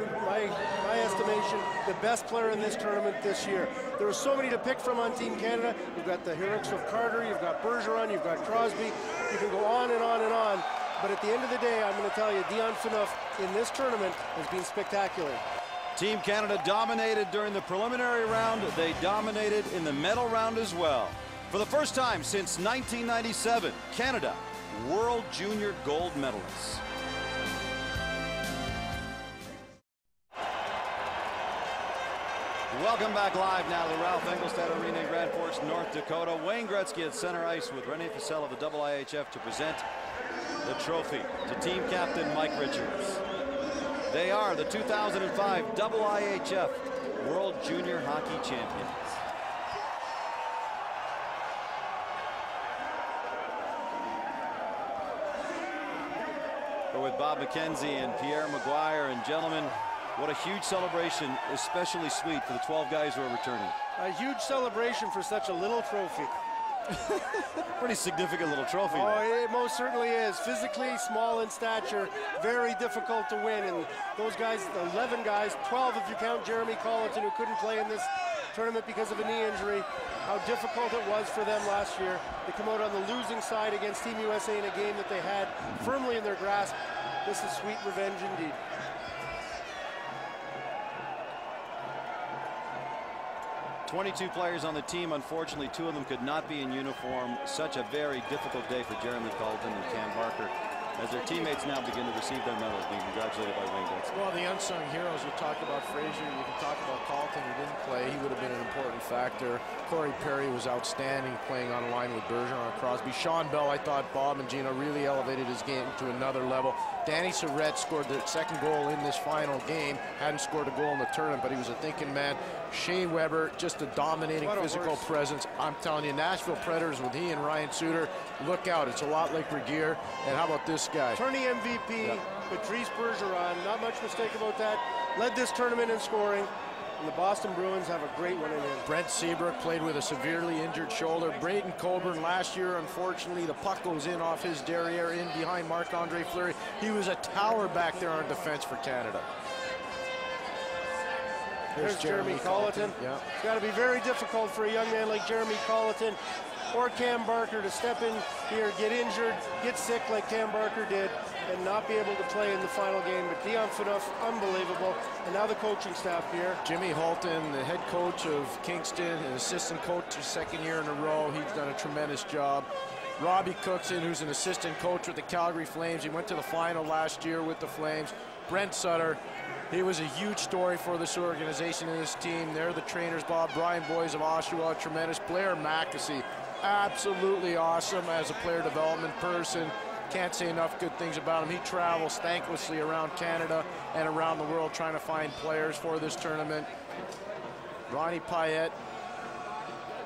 estimation, the best player in this tournament this year. There are so many to pick from on Team Canada. You've got the heroics of Carter, you've got Bergeron, you've got Crosby. You can go on and on and on. But at the end of the day, I'm going to tell you, Dion Phaneuf in this tournament has been spectacular. Team Canada dominated during the preliminary round. They dominated in the medal round as well. For the first time since 1997, Canada, World Junior gold medalists. Welcome back live now to the Ralph Engelstad Arena in Grand Forks, North Dakota. Wayne Gretzky at center ice with Rene Fussell of the IIHF to present the trophy to team captain Mike Richards. They are the 2005 IIHF World Junior Hockey Champions. We're with Bob McKenzie and Pierre Maguire, and gentlemen, what a huge celebration, especially sweet for the 12 guys who are returning. A huge celebration for such a little trophy. Pretty significant little trophy. Oh, it most certainly is. Physically small in stature, very difficult to win. And those guys, 11 guys, 12 if you count Jeremy Colleton, who couldn't play in this tournament because of a knee injury, how difficult it was for them last year. They come out on the losing side against Team USA in a game that they had firmly in their grasp. This is sweet revenge indeed. "22 players on the team. Unfortunately, 2 of them could not be in uniform. Such a very difficult day for Jeremy Colleton and Cam Barker as their teammates now begin to receive their medals, being congratulated by Wayne Gretzky. Well, the unsung heroes, we talked about Fraser, you can talk about Colleton, who didn't play. He would have been an important factor. Corey Perry was outstanding, playing on line with Bergeron and Crosby. Sean Bell, I thought Bob and Gino really elevated his game to another level. Danny Surratt scored the second goal in this final game. Hadn't scored a goal in the tournament, but he was a thinking man. Shea Weber, just a dominating physical presence. I'm telling you, Nashville Predators with he and Ryan Suter, look out. It's a lot like Regier. And how about this guy? Tourney MVP, Patrice Bergeron, not much mistake about that. Led this tournament in scoring. And the Boston Bruins have a great one in him. Brent Seabrook played with a severely injured shoulder. Braden Coburn last year, unfortunately, the puck goes in off his derriere in behind Marc-Andre Fleury. He was a tower back there on defense for Canada. There's Jeremy Colleton. Yeah. It's got to be very difficult for a young man like Jeremy Colleton or Cam Barker to step in here, get injured, get sick like Cam Barker did, and not be able to play in the final game. But Dion Phaneuf, unbelievable. And now the coaching staff here. Jimmy Holton, the head coach of Kingston, an assistant coach his second year in a row. He's done a tremendous job. Robbie Cookson, who's an assistant coach with the Calgary Flames. He went to the final last year with the Flames. Brent Sutter, He was a huge story for this organization and this team. They're the trainers, Brian Boys of Oshawa, a tremendous player. Mackesy, absolutely awesome as a player development person. Can't say enough good things about him. He travels thanklessly around Canada and around the world trying to find players for this tournament. Ronnie Payette.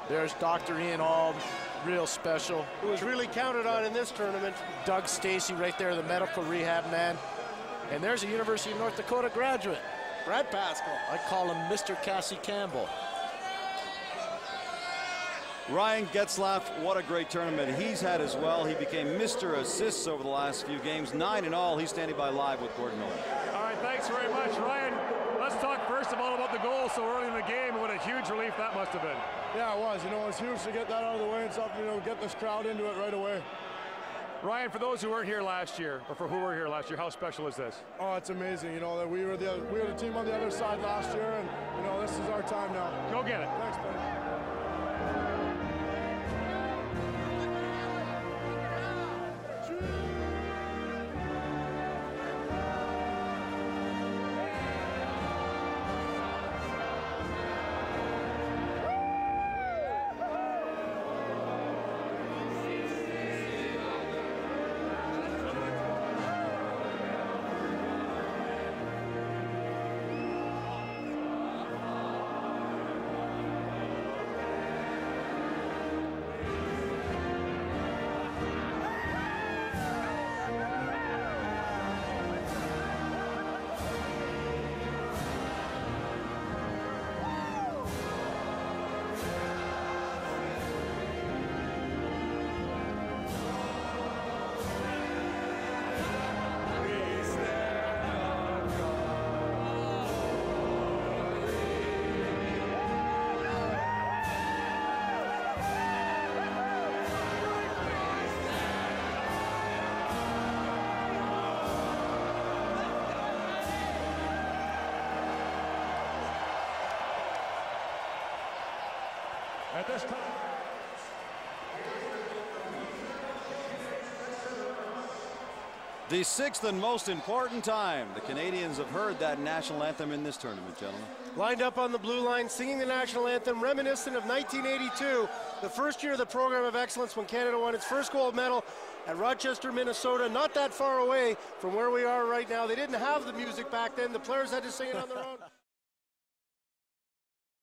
There's Dr. Ian Auld, real special. Who was really counted on in this tournament. Doug Stacey right there, the medical rehab man. And there's a University of North Dakota graduate, Brad Pascal. I call him Mr. Cassie Campbell. Ryan Getzlaf, what a great tournament he's had as well. He became Mr. Assists over the last few games, 9 in all. He's standing by live with Gordon Miller. All right, thanks very much, Ryan. Let's talk first of all about the goal so early in the game and what a huge relief that must have been. Yeah, it was. You know, it's huge to get that out of the way and stuff, you know, get this crowd into it right away. Ryan, for those who weren't here last year, or for who were here last year, how special is this? Oh, it's amazing. You know, that we were the team on the other side last year, and, you know, this is our time now. Go get it. Thanks, buddy. At this time. The 6th and most important time. The Canadians have heard that national anthem in this tournament, gentlemen. Lined up on the blue line, singing the national anthem, reminiscent of 1982, the first year of the Program of Excellence when Canada won its first gold medal at Rochester, Minnesota, not that far away from where we are right now. They didn't have the music back then. The players had to sing it on their own.